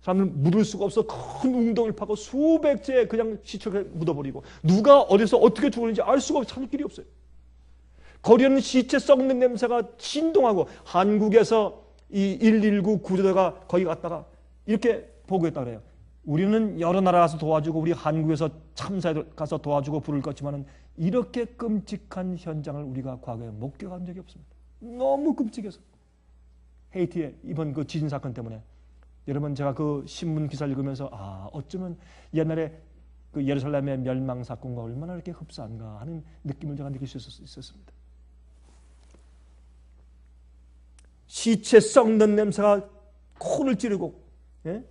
사람들은 묻을 수가 없어 큰 웅덩이를 파고 수백째 그냥 시체를 묻어버리고 누가 어디서 어떻게 죽었는지 알 수가 없어. 찾을 길이 없어요. 거리에는 시체 썩는 냄새가 진동하고 한국에서 이 119 구조대가 거기 갔다가 이렇게 보고했다 그래요. 우리는 여러 나라 가서 도와주고 우리 한국에서 참사에 가서 도와주고 불을 껐지만은 이렇게 끔찍한 현장을 우리가 과거에 목격한 적이 없습니다. 너무 끔찍해서. 헤이티의 이번 그 지진 사건 때문에 여러분 제가 그 신문 기사를 읽으면서 어쩌면 옛날에 그 예루살렘의 멸망 사건과 얼마나 이렇게 흡사한가 하는 느낌을 제가 느낄 수 있었습니다. 시체 썩는 냄새가 코를 찌르고, 예?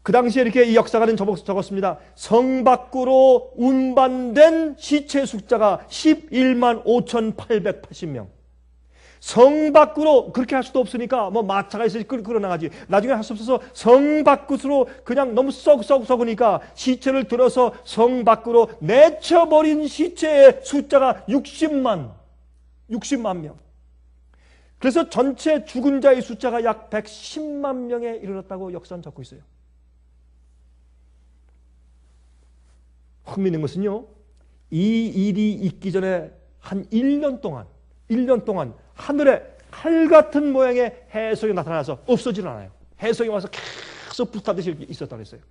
그 당시에 이렇게 이 역사가는 적었습니다. 성 밖으로 운반된 시체 숫자가 11만 5,880명. 성 밖으로 그렇게 할 수도 없으니까 뭐 마차가 있어서 끌어나가지. 나중에 할 수 없어서 성 밖으로 그냥 너무 썩으니까 시체를 들어서 성 밖으로 내쳐버린 시체의 숫자가 60만 명. 그래서 전체 죽은 자의 숫자가 약 110만 명에 이르렀다고 역사는 적고 있어요. 흥미있는 것은요, 이 일이 있기 전에 한 1년 동안 하늘에 칼 같은 모양의 해성이 나타나서 없어지는 않아요. 해성이 와서 계속 불타듯이 있었다고 했어요.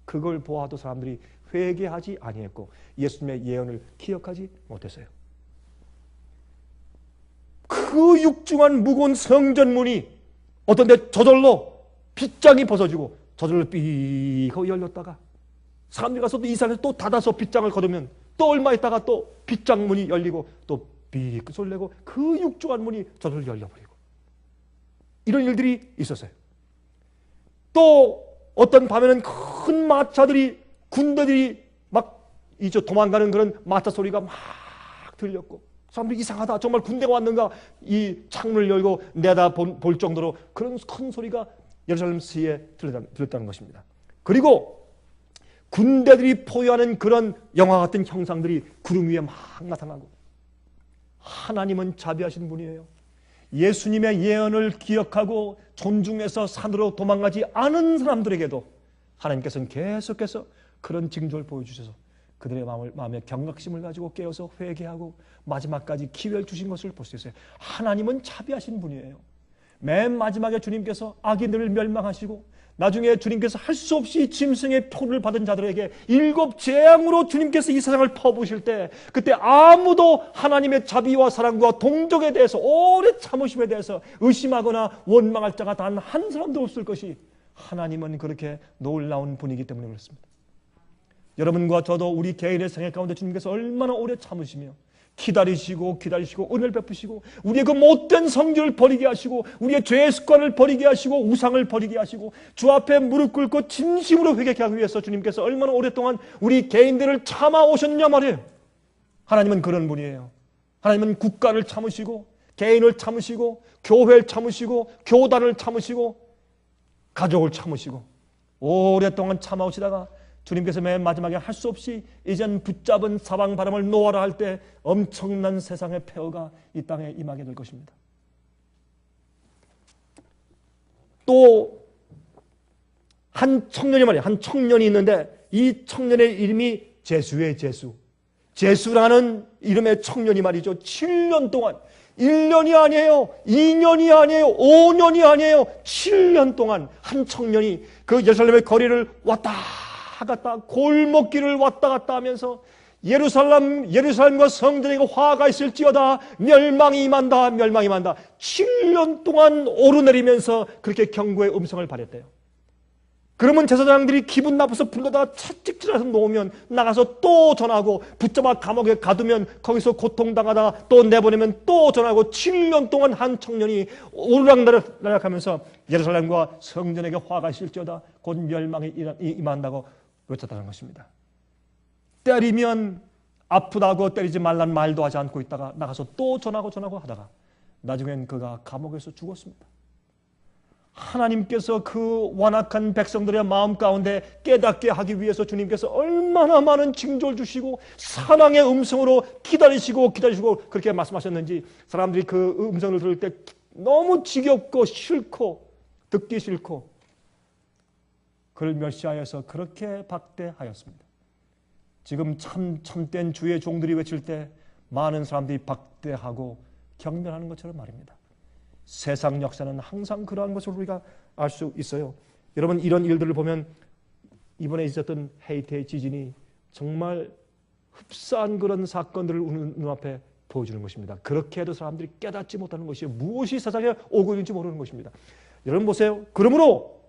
그걸 보아도 사람들이 회개하지 아니했고 예수님의 예언을 기억하지 못했어요. 그 육중한 무거운 성전문이 어떤 데 저절로 빗장이 벗어지고 저절로 삐 하고 열렸다가 사람들이 가서 또 이산에서 또 닫아서 빗장을 거두면 또 얼마 있다가 또 빗장문이 열리고 또 삐 소리 내고 그 육중한 문이 저절로 열려버리고 이런 일들이 있었어요. 또 어떤 밤에는 큰 마차들이 군대들이 막 이제 도망가는 그런 마차 소리가 막 들렸고 사람들이 이상하다. 정말 군대가 왔는가 이 창문을 열고 내다 볼 정도로 그런 큰 소리가 예루살렘 시에 들렸다는 것입니다. 그리고 군대들이 포효하는 그런 영화 같은 형상들이 구름 위에 막 나타나고 하나님은 자비하신 분이에요. 예수님의 예언을 기억하고 존중해서 산으로 도망가지 않은 사람들에게도 하나님께서는 계속해서 그런 징조를 보여주셔서 그들의 마음에 경각심을 가지고 깨어서 회개하고 마지막까지 기회를 주신 것을 볼 수 있어요. 하나님은 자비하신 분이에요. 맨 마지막에 주님께서 악인들을 멸망하시고 나중에 주님께서 할 수 없이 짐승의 표를 받은 자들에게 7 재앙으로 주님께서 이 세상을 퍼부으실 때 그때 아무도 하나님의 자비와 사랑과 동정에 대해서 오래 참으심에 대해서 의심하거나 원망할 자가 단 한 사람도 없을 것이 하나님은 그렇게 놀라운 분이기 때문에 그렇습니다. 여러분과 저도 우리 개인의 생애 가운데 주님께서 얼마나 오래 참으시며 기다리시고 은혜를 베푸시고 우리의 그 못된 성질을 버리게 하시고 우리의 죄의 습관을 버리게 하시고 우상을 버리게 하시고 주 앞에 무릎 꿇고 진심으로 회개하기 위해서 주님께서 얼마나 오랫동안 우리 개인들을 참아오셨냐 말이에요. 하나님은 그런 분이에요. 하나님은 국가를 참으시고 개인을 참으시고 교회를 참으시고 교단을 참으시고 가족을 참으시고 오랫동안 참아오시다가 주님께서 맨 마지막에 할 수 없이 이젠 붙잡은 사방 바람을 놓아라 할 때 엄청난 세상의 폐허가 이 땅에 임하게 될 것입니다. 또 한 청년이 말이에요. 한 청년이 있는데 이 청년의 이름이 제수예요. 제수라는 이름의 청년이 말이죠. 7년 동안 1년이 아니에요. 2년이 아니에요. 5년이 아니에요. 7년 동안 한 청년이 그 예루살렘의 거리를 왔다 갔다 골목길을 왔다 갔다 하면서 예루살렘과 성전에게 화가 있을지어다 멸망이 임한다 7년 동안 오르내리면서 그렇게 경고의 음성을 발했대요. 그러면 제사장들이 기분 나빠서 불러다가 채찍질해서 놓으면 나가서 또 전하고 붙잡아 감옥에 가두면 거기서 고통당하다가 또 내보내면 또 전하고 7년 동안 한 청년이 오르락내락하면서 예루살렘과 성전에게 화가 있을지어다 곧 멸망이 임한다고 외쳤다는 것입니다. 때리면 아프다고 때리지 말란 말도 하지 않고 있다가 나가서 또 전하고 하다가 나중엔 그가 감옥에서 죽었습니다. 하나님께서 그 완악한 백성들의 마음 가운데 깨닫게 하기 위해서 주님께서 얼마나 많은 징조를 주시고 사랑의 음성으로 기다리시고 그렇게 말씀하셨는지 사람들이 그 음성을 들을 때 너무 지겹고 싫고 듣기 싫고 그를 멸시하여서 그렇게 박대하였습니다. 지금 참된 주의 종들이 외칠 때 많은 사람들이 박대하고 경멸하는 것처럼 말입니다. 세상 역사는 항상 그러한 것을 우리가 알 수 있어요. 여러분 이런 일들을 보면 이번에 있었던 헤이티의 지진이 정말 흡사한 그런 사건들을 눈앞에 보여주는 것입니다. 그렇게 해도 사람들이 깨닫지 못하는 것이 무엇이 세상에 오고 있는지 모르는 것입니다. 여러분 보세요. 그러므로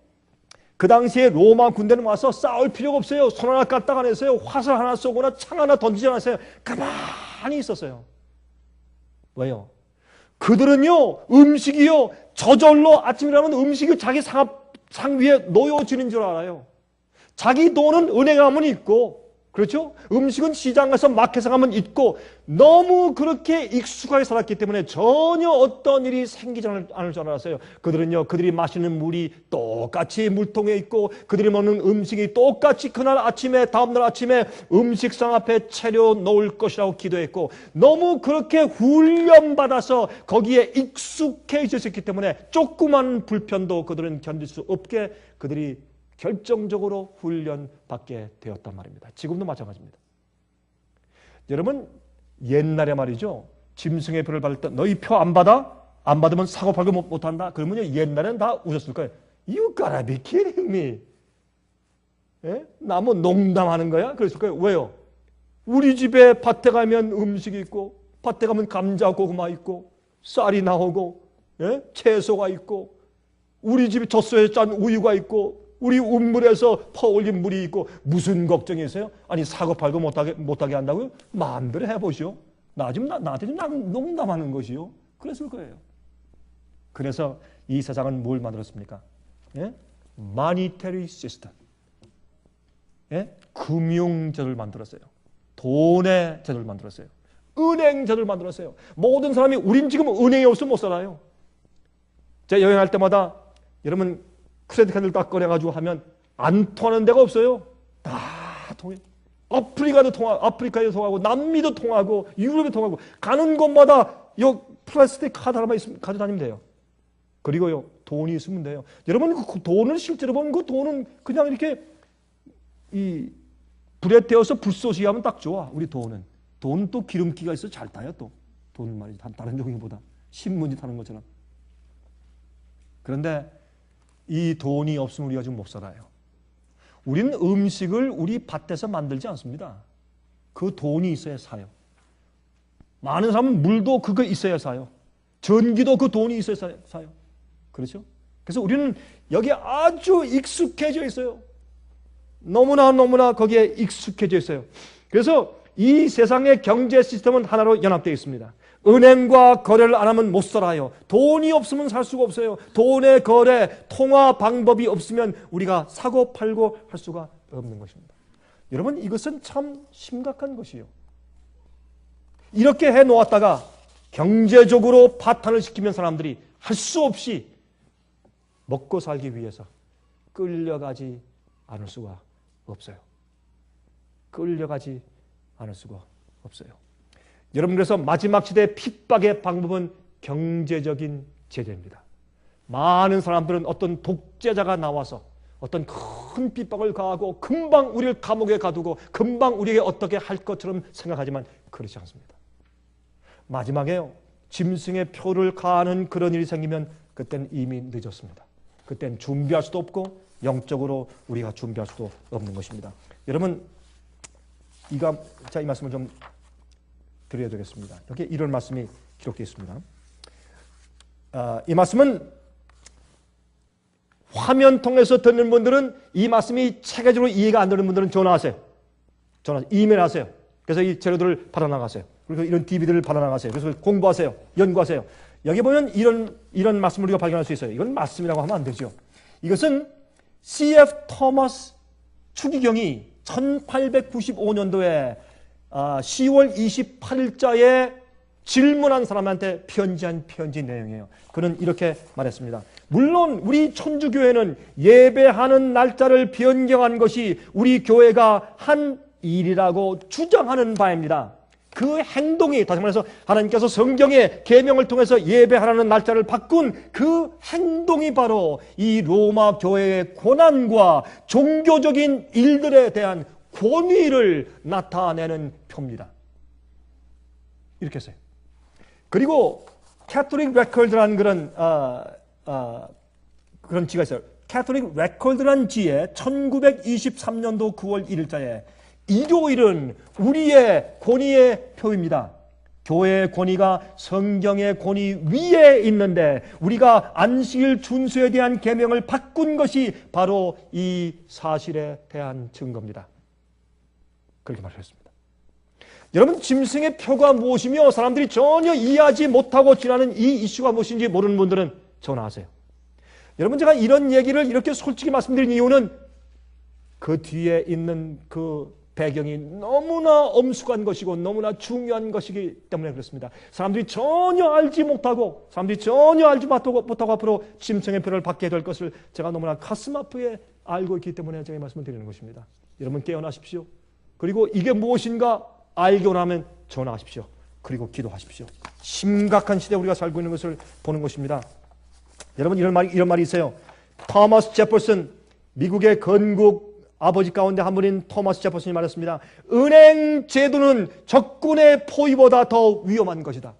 그 당시에 로마 군대는 와서 싸울 필요가 없어요. 손 하나 까딱 안 했어요. 화살 하나 쏘거나 창 하나 던지지 않았어요. 가만히 있었어요. 왜요? 그들은요 음식이요 저절로 아침이라면 음식이 자기 상 위에 놓여지는 줄 알아요. 자기 돈은 은행에 가면 있고 그렇죠? 음식은 시장 가서 마켓에 가면 있고 너무 그렇게 익숙하게 살았기 때문에 전혀 어떤 일이 생기지 않을 줄 알았어요. 그들은요 그들이 마시는 물이 똑같이 물통에 있고 그들이 먹는 음식이 똑같이 그날 아침에 다음날 아침에 음식상 앞에 차려 놓을 것이라고 기도했고 너무 그렇게 훈련받아서 거기에 익숙해져 있었기 때문에 조그만 불편도 그들은 견딜 수 없게 그들이 결정적으로 훈련받게 되었단 말입니다. 지금도 마찬가지입니다. 여러분 옛날에 말이죠. 짐승의 표를 받을 때 너희 표 안 받아? 안 받으면 사고 팔고 못한다? 그러면 옛날에는 다 웃었을 거예요. You gotta be kidding me. 예? 나 뭐 농담하는 거야? 그랬을 거예요. 왜요? 우리 집에 밭에 가면 음식이 있고 밭에 가면 감자 고구마 있고 쌀이 나오고 예? 채소가 있고 우리 집에 젖소에 짠 우유가 있고 우리 우물에서 퍼올린 물이 있고 무슨 걱정이 있어요? 아니 사고 팔고 못하게 한다고요? 마음대로 해보시오. 나한테 좀 농담하는 것이요. 그랬을 거예요. 그래서 이 세상은 뭘 만들었습니까? 예? Monetary system. 예? 금융제도를 만들었어요. 돈의 제도를 만들었어요. 은행 제도를 만들었어요. 모든 사람이 우린 지금 은행에 없으면 못 살아요. 제가 여행할 때마다 여러분 크레딧 카드를 딱 꺼내가지고 하면 안 통하는 데가 없어요. 다 통해. 아프리카도 통하고 남미도 통하고 유럽도 통하고 가는 곳마다 요 플라스틱 카드 하나만 있으면 가지고 다니면 돼요. 그리고요 돈이 있으면 돼요. 여러분 그 돈을 실제로 보면 그 돈은 그냥 이렇게 이 불에 태워서 불쏘시개 하면 딱 좋아. 우리 돈은 또 기름기가 있어 잘 타요. 또 돈은 말이지 다른 종류보다 신문지 타는 것처럼. 그런데 이 돈이 없으면 우리가 지금 못 살아요. 우리는 음식을 우리 밭에서 만들지 않습니다. 그 돈이 있어야 사요. 많은 사람은 물도 그거 있어야 사요. 전기도 그 돈이 있어야 사요. 그렇죠? 그래서 우리는 여기에 아주 익숙해져 있어요. 너무나 거기에 익숙해져 있어요. 그래서 이 세상의 경제 시스템은 하나로 연합되어 있습니다. 은행과 거래를 안 하면 못 살아요. 돈이 없으면 살 수가 없어요. 돈의 거래, 통화 방법이 없으면 우리가 사고 팔고 할 수가 없는 것입니다. 여러분 이것은 참 심각한 것이에요. 이렇게 해놓았다가 경제적으로 파탄을 시키면 사람들이 할 수 없이 먹고 살기 위해서 끌려가지 않을 수가 없어요. 끌려가지 않을 수가 없어요. 여러분 그래서 마지막 시대의 핍박의 방법은 경제적인 제재입니다. 많은 사람들은 어떤 독재자가 나와서 어떤 큰 핍박을 가하고 금방 우리를 감옥에 가두고 금방 우리에게 어떻게 할 것처럼 생각하지만 그렇지 않습니다. 마지막에요. 짐승의 표를 가하는 그런 일이 생기면 그때는 이미 늦었습니다. 그때는 준비할 수도 없고 영적으로 우리가 준비할 수도 없는 것입니다. 여러분 이 말씀을 좀 드려야 되겠습니다. 여기 이런 말씀이 기록되어 있습니다. 이 말씀은 화면 통해서 듣는 분들은 이 말씀이 체계적으로 이해가 안 되는 분들은 전화하세요. 이메일하세요. 그래서 이 재료들을 받아나가세요. 그리고 이런 DVD를 받아나가세요. 그래서 공부하세요. 연구하세요. 여기 보면 이런 말씀을 우리가 발견할 수 있어요. 이건 말씀이라고 하면 안 되죠. 이것은 C.F. 토머스 추기경이 1895년도에 10월 28일자에 질문한 사람한테 편지한 편지 내용이에요. 그는 이렇게 말했습니다. 물론 우리 천주교회는 예배하는 날짜를 변경한 것이 우리 교회가 한 일이라고 주장하는 바입니다. 그 행동이, 다시 말해서 하나님께서 성경의 계명을 통해서 예배하라는 날짜를 바꾼 그 행동이 바로 이 로마 교회의 고난과 종교적인 일들에 대한 권위를 나타내는 표입니다. 이렇게 했어요. 그리고 캐톨릭 레코드라는 그런 지가 있어요. 캐톨릭 레코드라는 지에 1923년도 9월 1일자에 일요일은 우리의 권위의 표입니다. 교회의 권위가 성경의 권위 위에 있는데 우리가 안식일 준수에 대한 계명을 바꾼 것이 바로 이 사실에 대한 증거입니다. 그렇게 말했습니다. 여러분, 짐승의 표가 무엇이며 사람들이 전혀 이해하지 못하고 지나는 이 이슈가 무엇인지 모르는 분들은 전화하세요. 여러분, 제가 이런 얘기를 이렇게 솔직히 말씀드린 이유는 그 뒤에 있는 그 배경이 너무나 엄숙한 것이고 너무나 중요한 것이기 때문에 그렇습니다. 사람들이 전혀 알지 못하고 앞으로 짐승의 표를 받게 될 것을 제가 너무나 가슴 아프게 알고 있기 때문에 제가 이 말씀을 드리는 것입니다. 여러분, 깨어나십시오. 그리고 이게 무엇인가 알고 나면 전화하십시오. 그리고 기도하십시오. 심각한 시대에 우리가 살고 있는 것을 보는 것입니다. 여러분, 이런 말이 있어요. 토마스 제퍼슨, 미국의 건국 아버지 가운데 한 분인 토마스 제퍼슨이 말했습니다. 은행 제도는 적군의 포위보다 더 위험한 것이다.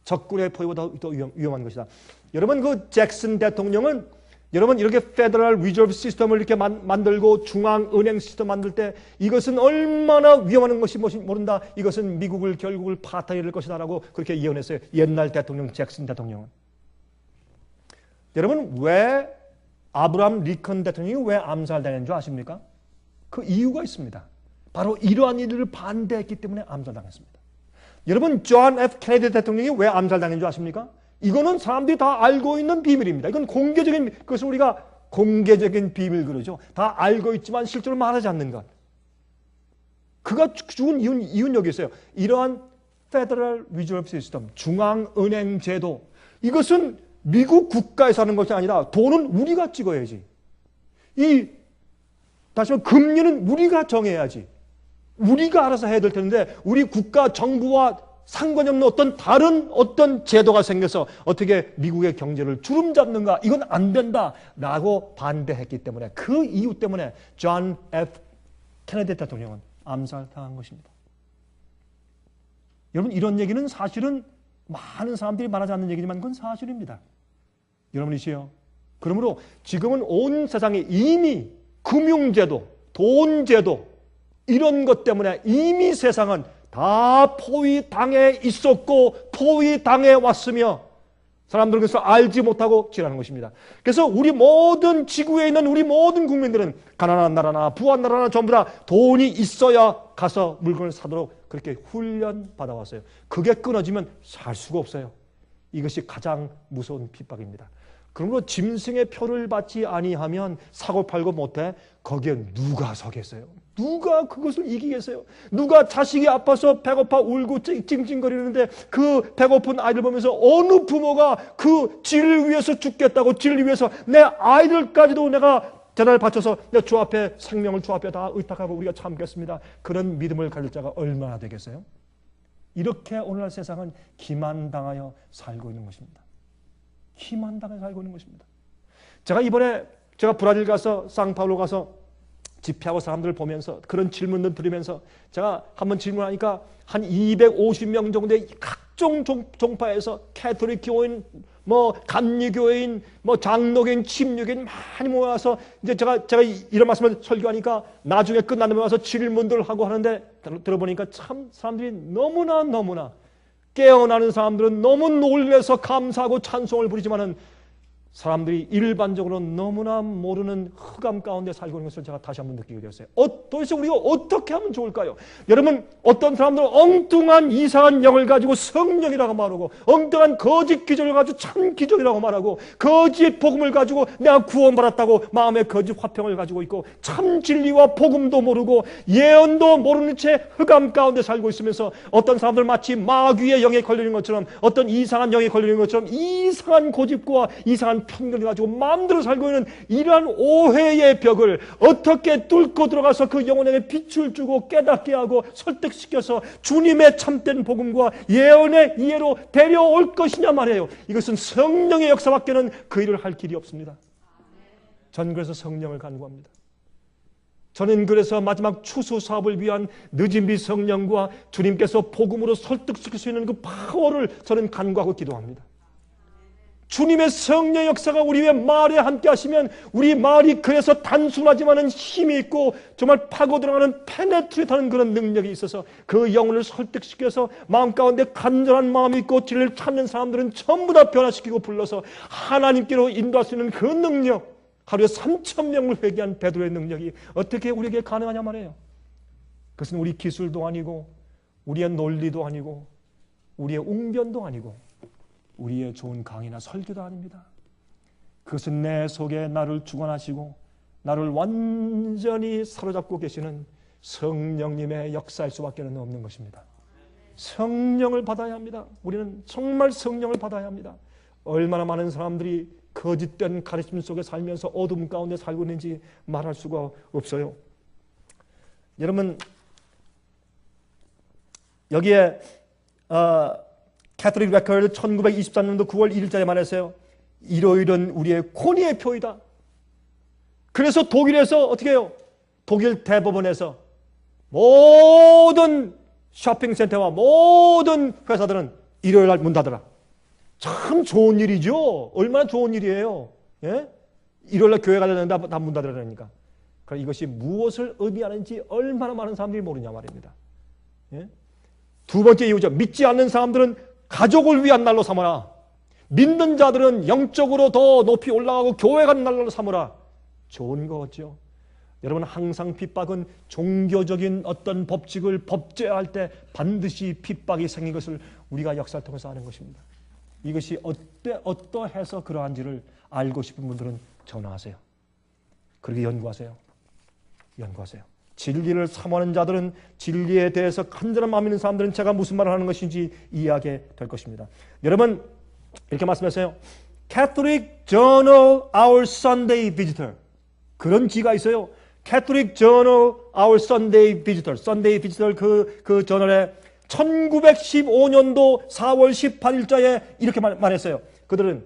적군의 포위보다 더 위험한 것이다. 여러분, 그 잭슨 대통령은 여러분 이렇게 페더럴 리저브 시스템을 이렇게 만들고 중앙은행 시스템 만들 때 이것은 얼마나 위험한 것이 모른다. 이것은 미국을 결국을 파탄이 것이다 라고 그렇게 예언했어요. 옛날 대통령 잭슨 대통령은. 여러분, 왜 아브라함 리컨 대통령이 왜 암살당한 줄 아십니까? 그 이유가 있습니다. 바로 이러한 일을 반대했기 때문에 암살당했습니다. 여러분, 존 F 케네디 대통령이 왜 암살당한 줄 아십니까? 이거는 사람들이 다 알고 있는 비밀입니다. 이건 공개적인, 그것을 우리가 공개적인 비밀 그러죠. 다 알고 있지만 실제로 말하지 않는 것. 그가 죽은 이유는 여기 있어요. 이러한 페더럴 리저브 시스템, 중앙은행 제도, 이것은 미국 국가에서 하는 것이 아니라 돈은 우리가 찍어야지. 다시 말해 금리는 우리가 정해야지. 우리가 알아서 해야 될 텐데 우리 국가 정부와 상관이 없는 어떤 제도가 생겨서 어떻게 미국의 경제를 주름잡는가, 이건 안 된다라고 반대했기 때문에, 그 이유 때문에 존 F 케네디 대통령은 암살당한 것입니다. 여러분, 이런 얘기는 사실은 많은 사람들이 말하지 않는 얘기지만 그건 사실입니다. 여러분이시요. 그러므로 지금은 온 세상에 이미 금융제도, 돈제도 이런 것 때문에 이미 세상은 다 포위당해 있었고 포위당해 왔으며 사람들은 그래서 알지 못하고 지나는 것입니다. 그래서 우리 모든 지구에 있는 우리 모든 국민들은 가난한 나라나 부한 나라나 전부 다 돈이 있어야 가서 물건을 사도록 그렇게 훈련 받아왔어요. 그게 끊어지면 살 수가 없어요. 이것이 가장 무서운 핍박입니다. 그러므로 짐승의 표를 받지 아니하면 사고 팔고 못해. 거기에 누가 서겠어요? 누가 그것을 이기겠어요? 누가 자식이 아파서 배고파 울고 찡찡거리는데 그 배고픈 아이들 보면서 어느 부모가 그 진리를 위해서 죽겠다고, 진리를 위해서 내 아이들까지도 내가 대단을 바쳐서 내 주 앞에 생명을 주 앞에 다 의탁하고 우리가 참겠습니다. 그런 믿음을 가질 자가 얼마나 되겠어요? 이렇게 오늘날 세상은 기만당하여 살고 있는 것입니다. 기만당하여 살고 있는 것입니다. 제가 브라질 가서 상파울로 가서 집회하고 사람들을 보면서 그런 질문들 들으면서 제가 한번 질문하니까 한 250명 정도의 각종 종파에서 캐톨릭 교인, 감리교인, 장로교인, 침례교인 많이 모여서 이제 제가 이런 말씀을 설교하니까 나중에 끝나면 와서 질문들을 하고 하는데 들어보니까 참 사람들이 너무나 깨어나는 사람들은 너무 놀라서 감사하고 찬송을 부리지만은 사람들이 일반적으로 너무나 모르는 흑암 가운데 살고 있는 것을 제가 다시 한번 느끼게 되었어요. 도대체 우리가 어떻게 하면 좋을까요? 여러분, 어떤 사람들은 엉뚱한 이상한 영을 가지고 성령이라고 말하고, 엉뚱한 거짓 기적을 가지고 참 기적이라고 말하고, 거짓 복음을 가지고 내가 구원받았다고 마음에 거짓 화평을 가지고 있고, 참 진리와 복음도 모르고 예언도 모르는 채 흑암 가운데 살고 있으면서, 어떤 사람들 마치 마귀의 영에 걸리는 것처럼, 어떤 이상한 영에 걸리는 것처럼 이상한 고집과 이상한 편견을 가지고 마음대로 살고 있는 이러한 오해의 벽을 어떻게 뚫고 들어가서 그 영혼에게 빛을 주고 깨닫게 하고 설득시켜서 주님의 참된 복음과 예언의 이해로 데려올 것이냐 말이에요. 이것은 성령의 역사밖에는 그 일을 할 길이 없습니다. 저는 그래서 성령을 간구합니다. 저는 그래서 마지막 추수 사업을 위한 늦은 비 성령과 주님께서 복음으로 설득시킬 수 있는 그 파워를 저는 간구하고 기도합니다. 주님의 성령 역사가 우리의 말에 함께 하시면 우리 말이 그래서 단순하지만은 힘이 있고 정말 파고 들어가는 페네트레이트하는 그런 능력이 있어서 그 영혼을 설득시켜서 마음 가운데 간절한 마음이 있고 진리를 찾는 사람들은 전부 다 변화시키고 불러서 하나님께로 인도할 수 있는 그 능력, 하루에 3,000명을 회개한 베드로의 능력이 어떻게 우리에게 가능하냐 말이에요. 그것은 우리 기술도 아니고 우리의 논리도 아니고 우리의 웅변도 아니고 우리의 좋은 강의나 설교도 아닙니다. 그것은 내 속에 나를 주관하시고 나를 완전히 사로잡고 계시는 성령님의 역사일 수밖에 없는 것입니다. 성령을 받아야 합니다. 우리는 정말 성령을 받아야 합니다. 얼마나 많은 사람들이 거짓된 가르침 속에 살면서 어둠 가운데 살고 있는지 말할 수가 없어요. 여러분, 여기에 캐톨릭 레코드 1923년도 9월 1일자에 말했어요. 이러이런 우리의 권위의 표이다. 그래서 독일에서 어떻게 해요? 독일 대법원에서 모든 쇼핑센터와 모든 회사들은 일요일 날 문 닫아라. 참 좋은 일이죠. 얼마나 좋은 일이에요. 예? 일요일 날 교회 가야 되는데 다 문 닫으라니까. 그럼 이것이 무엇을 의미하는지 얼마나 많은 사람들이 모르냐 말입니다. 예? 두 번째 이유죠. 믿지 않는 사람들은 가족을 위한 날로 삼아라. 믿는 자들은 영적으로 더 높이 올라가고 교회 가는 날로 삼으라. 좋은 거죠. 여러분, 항상 핍박은 종교적인 어떤 법칙을 법제할 때 반드시 핍박이 생긴 것을 우리가 역사를 통해서 아는 것입니다. 이것이 어떠해서 그러한지를 알고 싶은 분들은 전화하세요. 그렇게 연구하세요. 연구하세요. 진리를 사모하는 자들은 진리에 대해서 간절한 마음이 있는 사람들은 제가 무슨 말을 하는 것인지 이해하게 될 것입니다. 여러분, 이렇게 말씀했어요. Catholic Journal Our Sunday Visitor. 그런 지가 있어요. Catholic Journal Our Sunday Visitor. Sunday Visitor 그 저널에 1915년도 4월 18일자에 이렇게 말했어요. 그들은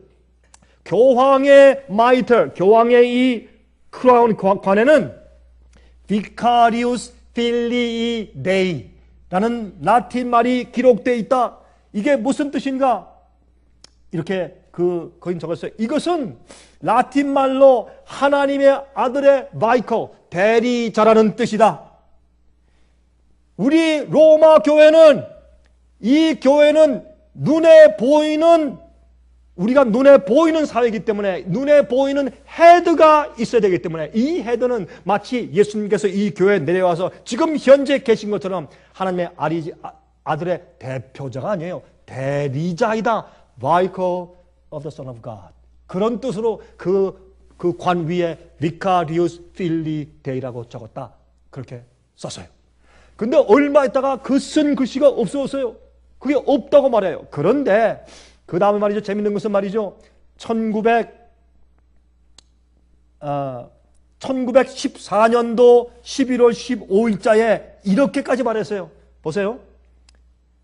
교황의 마이터, 교황의 이 크라운 관에는 Vicarius Filii Dei 라는 라틴 말이 기록되어 있다. 이게 무슨 뜻인가? 이렇게 거긴 적었어요. 이것은 라틴 말로 하나님의 아들의 바이커, 대리자라는 뜻이다. 우리 로마 교회는, 이 교회는 눈에 보이는, 우리가 눈에 보이는 사회이기 때문에 눈에 보이는 헤드가 있어야 되기 때문에 이 헤드는 마치 예수님께서 이 교회에 내려와서 지금 현재 계신 것처럼 하나님의 아들의 대표자가 아니에요. 대리자이다. Vicar of the Son of God. 그런 뜻으로 그 관 위에 Vicarius Filii Dei라고 적었다. 그렇게 썼어요. 근데 얼마 있다가 그 쓴 글씨가 없어졌어요. 그게 없다고 말해요. 그런데 그 다음에 말이죠. 재밌는 것은 말이죠. 1914년도 11월 15일자에 이렇게까지 말했어요. 보세요.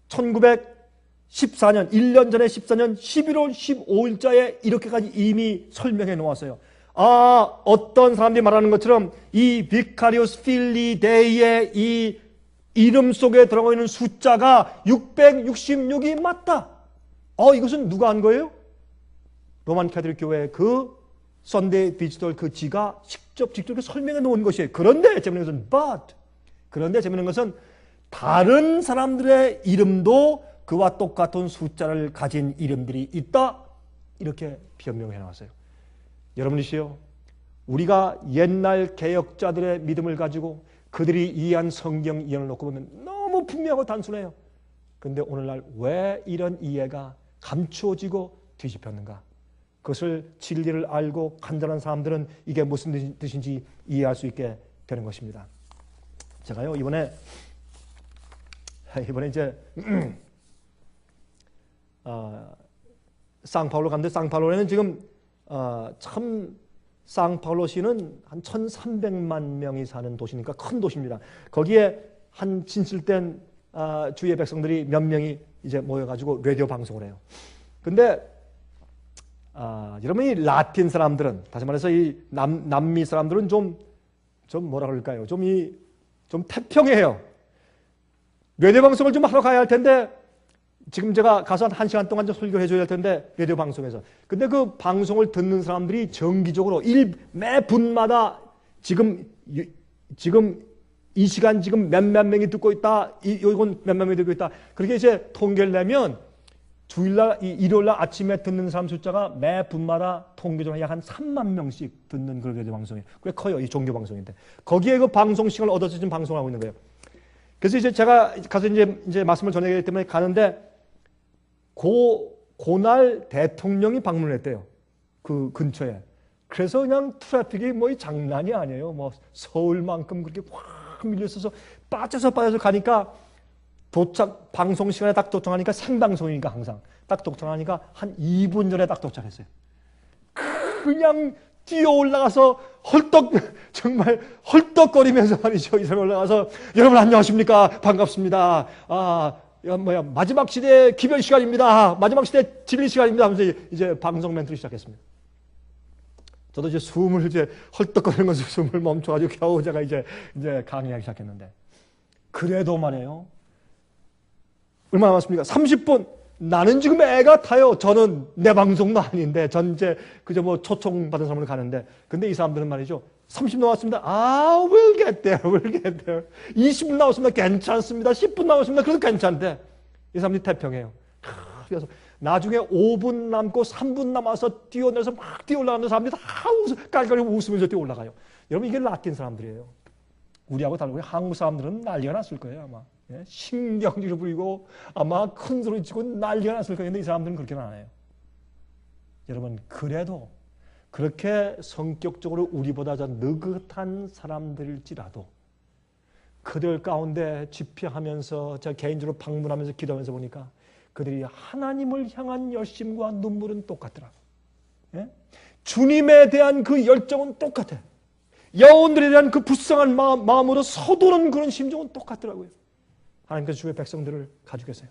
1914년, 1년 전에 14년 11월 15일자에 이렇게까지 이미 설명해 놓았어요. 어떤 사람들이 말하는 것처럼 이 Vicarius Filii Dei의 이 이름 속에 들어가 있는 숫자가 666이 맞다. 이것은 누가 한 거예요? 로만 캐톨릭 교회 그 선데이 비지털 그 지가 직접 설명해 놓은 것이에요. 그런데 재밌는 것은 다른 사람들의 이름도 그와 똑같은 숫자를 가진 이름들이 있다. 이렇게 변명해 나왔어요. 여러분이시여, 우리가 옛날 개혁자들의 믿음을 가지고 그들이 이해한 성경 이해를 놓고 보면 너무 분명하고 단순해요. 그런데 오늘날 왜 이런 이해가 감추어지고 뒤집혔는가? 그것을 진리를 알고 간단한 사람들은 이게 무슨 뜻인지 이해할 수 있게 되는 것입니다. 제가요 이번에 이제 상파울로 갔는데, 상파울에는 지금 참 상파울로시는 한 1,300만 명이 사는 도시니까 큰 도시입니다. 거기에 한 진실된 주의 백성들이 몇 명이 이제 모여가지고 라디오 방송을 해요. 근데 여러분, 이 라틴 사람들은, 다시 말해서 이 남미 사람들은 좀 뭐라 그럴까요? 좀 태평해요. 라디오 방송을 좀 하러 가야 할 텐데, 지금 제가 가서 한 1시간 동안 좀 설교를 해줘야 할 텐데, 라디오 방송에서. 근데 그 방송을 듣는 사람들이 정기적으로 매 분마다 지금 이 시간 지금 몇몇 명이 듣고 있다, 이건 몇몇 명이 듣고 있다. 그렇게 이제 통계를 내면 일요일날 아침에 듣는 사람 숫자가 매 분마다 통계적으로 약 한 3만 명씩 듣는 그런 라디오 방송이에요. 꽤 커요, 이 종교 방송인데. 거기에 그 방송 시간을 얻어서 지금 방송을 하고 있는 거예요. 그래서 이제 제가 가서 이제 말씀을 전하기 때문에 가는데, 그날 대통령이 방문을 했대요. 그 근처에. 그래서 그냥 트래픽이 뭐 장난이 아니에요. 뭐 서울만큼 그렇게 확 밀려있어서 빠져서 가니까 방송 시간에 딱 도착하니까, 생방송이니까 항상 딱 도착하니까 한 2분 전에 딱 도착했어요. 그냥 뛰어 올라가서 정말 헐떡거리면서 말이죠. 이 사람 올라가서, 여러분 안녕하십니까? 반갑습니다. 마지막 시대 기별 시간입니다. 마지막 시대 진리 시간입니다. 하면서 이제 방송 멘트를 시작했습니다. 저도 이제 헐떡거리는 것을 숨을 멈춰가지고 겨우 제가 이제 강의하기 시작했는데, 그래도 말이에요. 얼마나 많습니까? 30분. 나는 지금 애가 타요. 저는 내 방송도 아닌데, 전 이제 그저 뭐 초청 받은 사람으로 가는데, 근데 이 사람들은 말이죠. 30분 남았습니다. we'll get there. 20분 남았습니다. 괜찮습니다. 10분 남았습니다. 그래도 괜찮대. 이 사람들이 태평해요. 그래서 나중에 5분 남고 3분 남아서 뛰어내서 막 뛰어올라가는 사람들이 다 깔깔이 웃으면서 뛰어올라가요. 여러분, 이게 라틴 사람들이에요. 우리하고 다르고 한국 사람들은 난리가 났을 거예요, 아마. 신경질을 부리고 아마 큰 소리 치고 난리가 났을 거예요. 근데 이 사람들은 그렇게는 안 해요. 여러분, 그래도 그렇게 성격적으로 우리보다 더 느긋한 사람들일지라도 그들 가운데 집회하면서, 제가 개인적으로 방문하면서 기도하면서 보니까 그들이 하나님을 향한 열심과 눈물은 똑같더라고요. 예? 주님에 대한 그 열정은 똑같아요. 영혼들에 대한 그 불쌍한 마음으로 서두르는 그런 심정은 똑같더라고요. 하나님께서 주의 백성들을 가지고 계세요.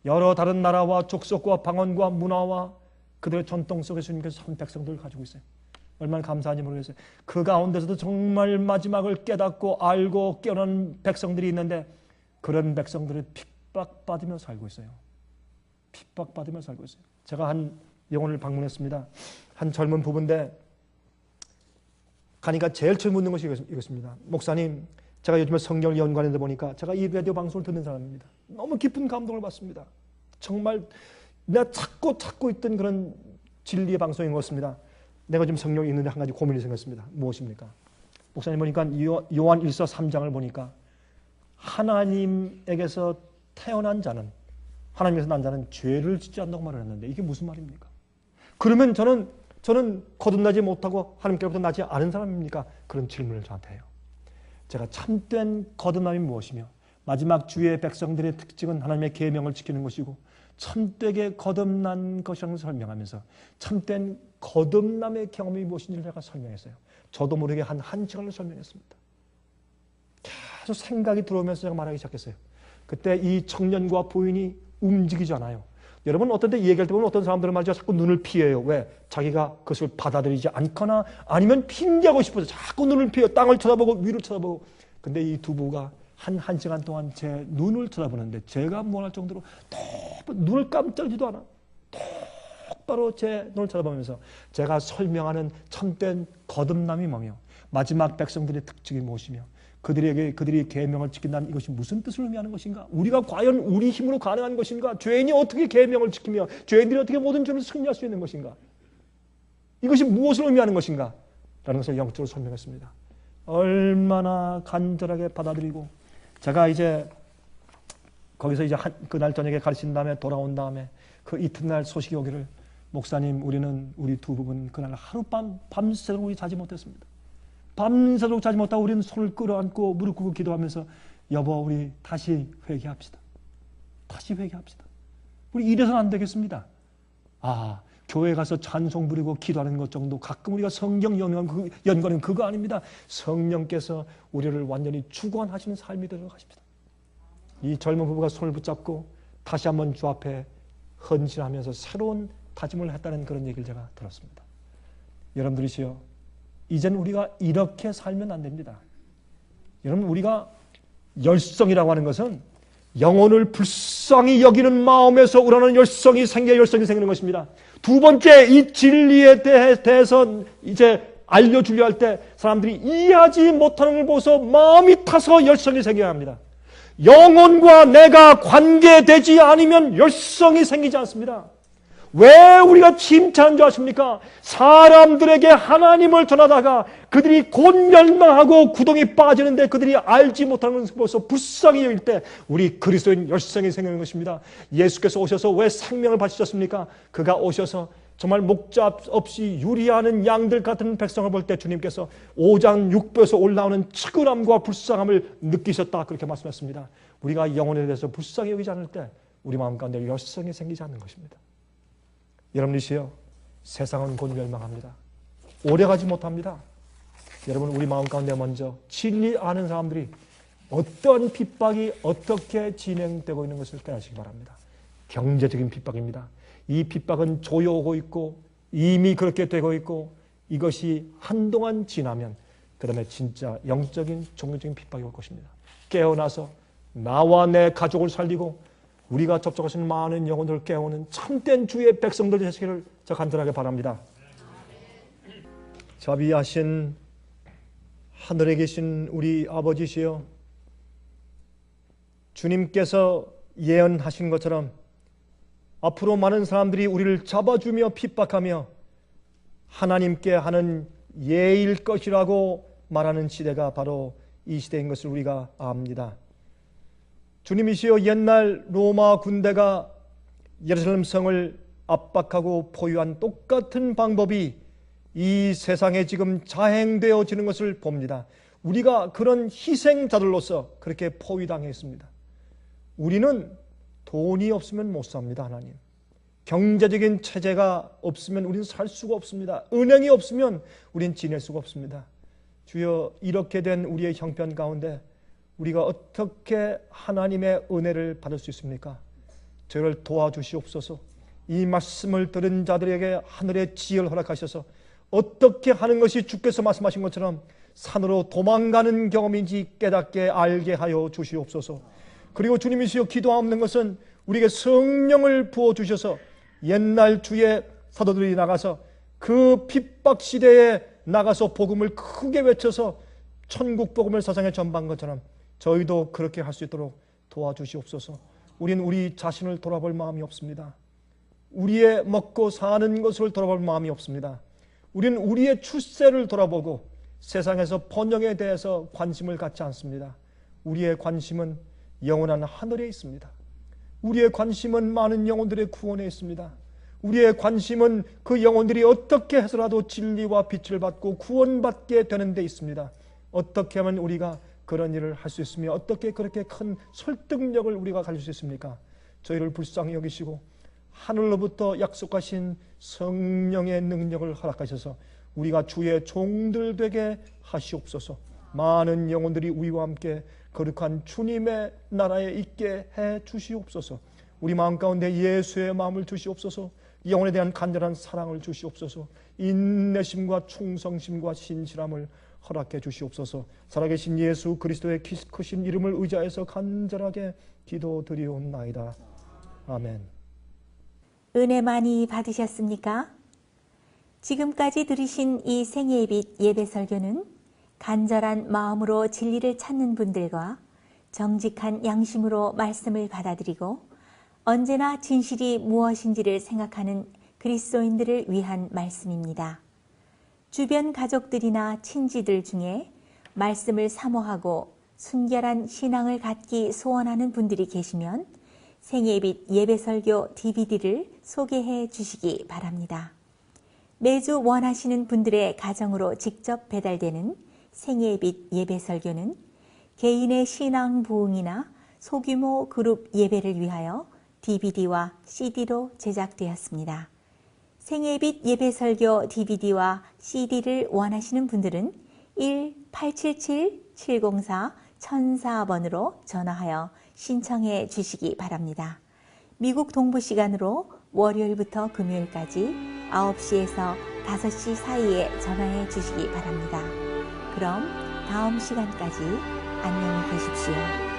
여러 다른 나라와 족속과 방언과 문화와 그들의 전통 속에 주님께서 한 백성들을 가지고 있어요. 얼마나 감사한지 모르겠어요. 그 가운데서도 정말 마지막을 깨닫고 알고 깨어난 백성들이 있는데, 그런 백성들을 핍박받으며 살고 있어요. 핍박받으며 살고 있어요. 제가 한 영혼을 방문했습니다. 한 젊은 부부인데, 가니까 제일 처음 묻는 것이 이것입니다. 목사님, 제가 요즘에 성경을 연구하는데 보니까 제가 이 라디오 방송을 듣는 사람입니다. 너무 깊은 감동을 받습니다. 정말 내가 찾고 있던 그런 진리의 방송인 것 같습니다. 내가 지금 성경이 있는데 한 가지 고민이 생겼습니다. 무엇입니까? 목사님 보니까 요한 1서 3장을 보니까 하나님에게서 태어난 자는, 하나님에서 난 자는 죄를 짓지 않는다고 말을 했는데, 이게 무슨 말입니까? 그러면 저는 거듭나지 못하고 하나님께로부터 나지 않은 사람입니까? 그런 질문을 저한테 해요. 제가 참된 거듭남이 무엇이며, 마지막 주의 백성들의 특징은 하나님의 계명을 지키는 것이고, 참되게 거듭난 것이라는 것을 설명하면서 참된 거듭남의 경험이 무엇인지를 제가 설명했어요. 저도 모르게 한 시간을 설명했습니다. 계속 생각이 들어오면서 제가 말하기 시작했어요. 그때 이 청년과 부인이 움직이지 않아요. 여러분, 어떤 때 얘기할 때 보면 어떤 사람들은 말이죠, 자꾸 눈을 피해요. 왜? 자기가 그것을 받아들이지 않거나 아니면 핑계하고 싶어서 자꾸 눈을 피해요. 땅을 쳐다보고 위를 쳐다보고. 근데 이 두 부부가 한 시간 동안 제 눈을 쳐다보는데, 제가 원할 정도로 눈을 깜짝이지도 않아. 똑바로 제 눈을 쳐다보면서 제가 설명하는 참된 거듭남이 뭐며, 마지막 백성들의 특징이 무엇이며, 그들이 계명을 지킨다는 이것이 무슨 뜻을 의미하는 것인가? 우리가 과연 우리 힘으로 가능한 것인가? 죄인이 어떻게 계명을 지키며 죄인들이 어떻게 모든 죄를 승리할 수 있는 것인가? 이것이 무엇을 의미하는 것인가? 라는 것을 영적으로 설명했습니다. 얼마나 간절하게 받아들이고, 제가 이제 거기서 이제 그날 저녁에 가르친 다음에 돌아온 다음에 그 이튿날 소식이 오기를, 목사님, 우리 두 부분 그날 하룻밤 밤새도록 우리 자지 못했습니다. 밤새도록 자지 못하고 우리는 손을 끌어안고 무릎 꿇고 기도하면서, 여보, 우리 다시 회개합시다. 다시 회개합시다. 우리 이래서는 안 되겠습니다. 교회 가서 찬송 부리고 기도하는 것 정도, 가끔 우리가 성경 연구하는 그거 아닙니다. 성령께서 우리를 완전히 주관하시는 삶이 되도록 하십시다. 이 젊은 부부가 손을 붙잡고 다시 한번 주 앞에 헌신하면서 새로운 다짐을 했다는 그런 얘기를 제가 들었습니다. 여러분들이시여, 이젠 우리가 이렇게 살면 안 됩니다. 여러분, 우리가 열성이라고 하는 것은 영혼을 불쌍히 여기는 마음에서 우러나는 열성이 생기는 것입니다. 두 번째, 이 진리에 대해서 이제 알려주려 할 때 사람들이 이해하지 못하는 걸 보고서 마음이 타서 열성이 생겨야 합니다. 영혼과 내가 관계되지 않으면 열성이 생기지 않습니다. 왜 우리가 칭찬한 줄 아십니까? 사람들에게 하나님을 전하다가 그들이 곧 멸망하고 구덩이 빠지는데 그들이 알지 못하는 것을 보면서 불쌍히 여길 때 우리 그리스도인 열성이 생기는 것입니다. 예수께서 오셔서 왜 생명을 바치셨습니까? 그가 오셔서 정말 목잡 없이 유리하는 양들 같은 백성을 볼 때 주님께서 5장 6부에서 올라오는 측은함과 불쌍함을 느끼셨다, 그렇게 말씀했습니다. 우리가 영혼에 대해서 불쌍히 여기지 않을 때 우리 마음 가운데 열성이 생기지 않는 것입니다. 여러분이시여, 세상은 곧 멸망합니다. 오래가지 못합니다. 여러분, 우리 마음 가운데 먼저 진리 아는 사람들이 어떤 핍박이 어떻게 진행되고 있는 것을 깨닫시기 바랍니다. 경제적인 핍박입니다. 이 핍박은 조여오고 있고 이미 그렇게 되고 있고, 이것이 한동안 지나면 그 다음에 진짜 영적인 종교적인 핍박이 올 것입니다. 깨어나서 나와 내 가족을 살리고 우리가 접촉하시는 많은 영혼들을 깨우는 참된 주의 백성들 되시기를 저 간절하게 바랍니다. 자비하신 하늘에 계신 우리 아버지시여, 주님께서 예언하신 것처럼 앞으로 많은 사람들이 우리를 잡아주며 핍박하며 하나님께 하는 예일 것이라고 말하는 시대가 바로 이 시대인 것을 우리가 압니다. 주님이시여, 옛날 로마 군대가 예루살렘 성을 압박하고 포위한 똑같은 방법이 이 세상에 지금 자행되어지는 것을 봅니다. 우리가 그런 희생자들로서 그렇게 포위당했습니다. 우리는 돈이 없으면 못 삽니다. 하나님, 경제적인 체제가 없으면 우리는 살 수가 없습니다. 은행이 없으면 우리는 지낼 수가 없습니다. 주여, 이렇게 된 우리의 형편 가운데 우리가 어떻게 하나님의 은혜를 받을 수 있습니까? 저를 도와주시옵소서. 이 말씀을 들은 자들에게 하늘의 지혜를 허락하셔서 어떻게 하는 것이 주께서 말씀하신 것처럼 산으로 도망가는 경험인지 깨닫게 알게 하여 주시옵소서. 그리고 주님이시여, 기도하옵는 것은 우리에게 성령을 부어주셔서 옛날 주의 사도들이 나가서 그 핍박 시대에 나가서 복음을 크게 외쳐서 천국 복음을 세상에 전파한 것처럼 저희도 그렇게 할 수 있도록 도와주시옵소서. 우리는 우리 자신을 돌아볼 마음이 없습니다. 우리의 먹고 사는 것을 돌아볼 마음이 없습니다. 우리는 우리의 출세를 돌아보고 세상에서 번영에 대해서 관심을 갖지 않습니다. 우리의 관심은 영원한 하늘에 있습니다. 우리의 관심은 많은 영혼들의 구원에 있습니다. 우리의 관심은 그 영혼들이 어떻게 해서라도 진리와 빛을 받고 구원받게 되는 데 있습니다. 어떻게 하면 우리가 그런 일을 할 수 있으며 어떻게 그렇게 큰 설득력을 우리가 가질 수 있습니까? 저희를 불쌍히 여기시고 하늘로부터 약속하신 성령의 능력을 허락하셔서 우리가 주의 종들 되게 하시옵소서. 많은 영혼들이 우리와 함께 거룩한 주님의 나라에 있게 해 주시옵소서. 우리 마음 가운데 예수의 마음을 주시옵소서. 영혼에 대한 간절한 사랑을 주시옵소서. 인내심과 충성심과 신실함을 허락해 주시옵소서. 살아계신 예수 그리스도의 크신 이름을 의지하여서 간절하게 기도드리옵나이다. 아멘. 은혜 많이 받으셨습니까? 지금까지 들으신 이 생애의 빛 예배 설교는 간절한 마음으로 진리를 찾는 분들과 정직한 양심으로 말씀을 받아들이고 언제나 진실이 무엇인지를 생각하는 그리스도인들을 위한 말씀입니다. 주변 가족들이나 친지들 중에 말씀을 사모하고 순결한 신앙을 갖기 소원하는 분들이 계시면 생예빛 예배설교 DVD를 소개해 주시기 바랍니다. 매주 원하시는 분들의 가정으로 직접 배달되는 생예빛 예배설교는 개인의 신앙 부흥이나 소규모 그룹 예배를 위하여 DVD와 CD로 제작되었습니다. 생예빛 예배설교 DVD와 CD를 원하시는 분들은 1-877-704-1004번으로 전화하여 신청해 주시기 바랍니다. 미국 동부시간으로 월요일부터 금요일까지 9시에서 5시 사이에 전화해 주시기 바랍니다. 그럼 다음 시간까지 안녕히 계십시오.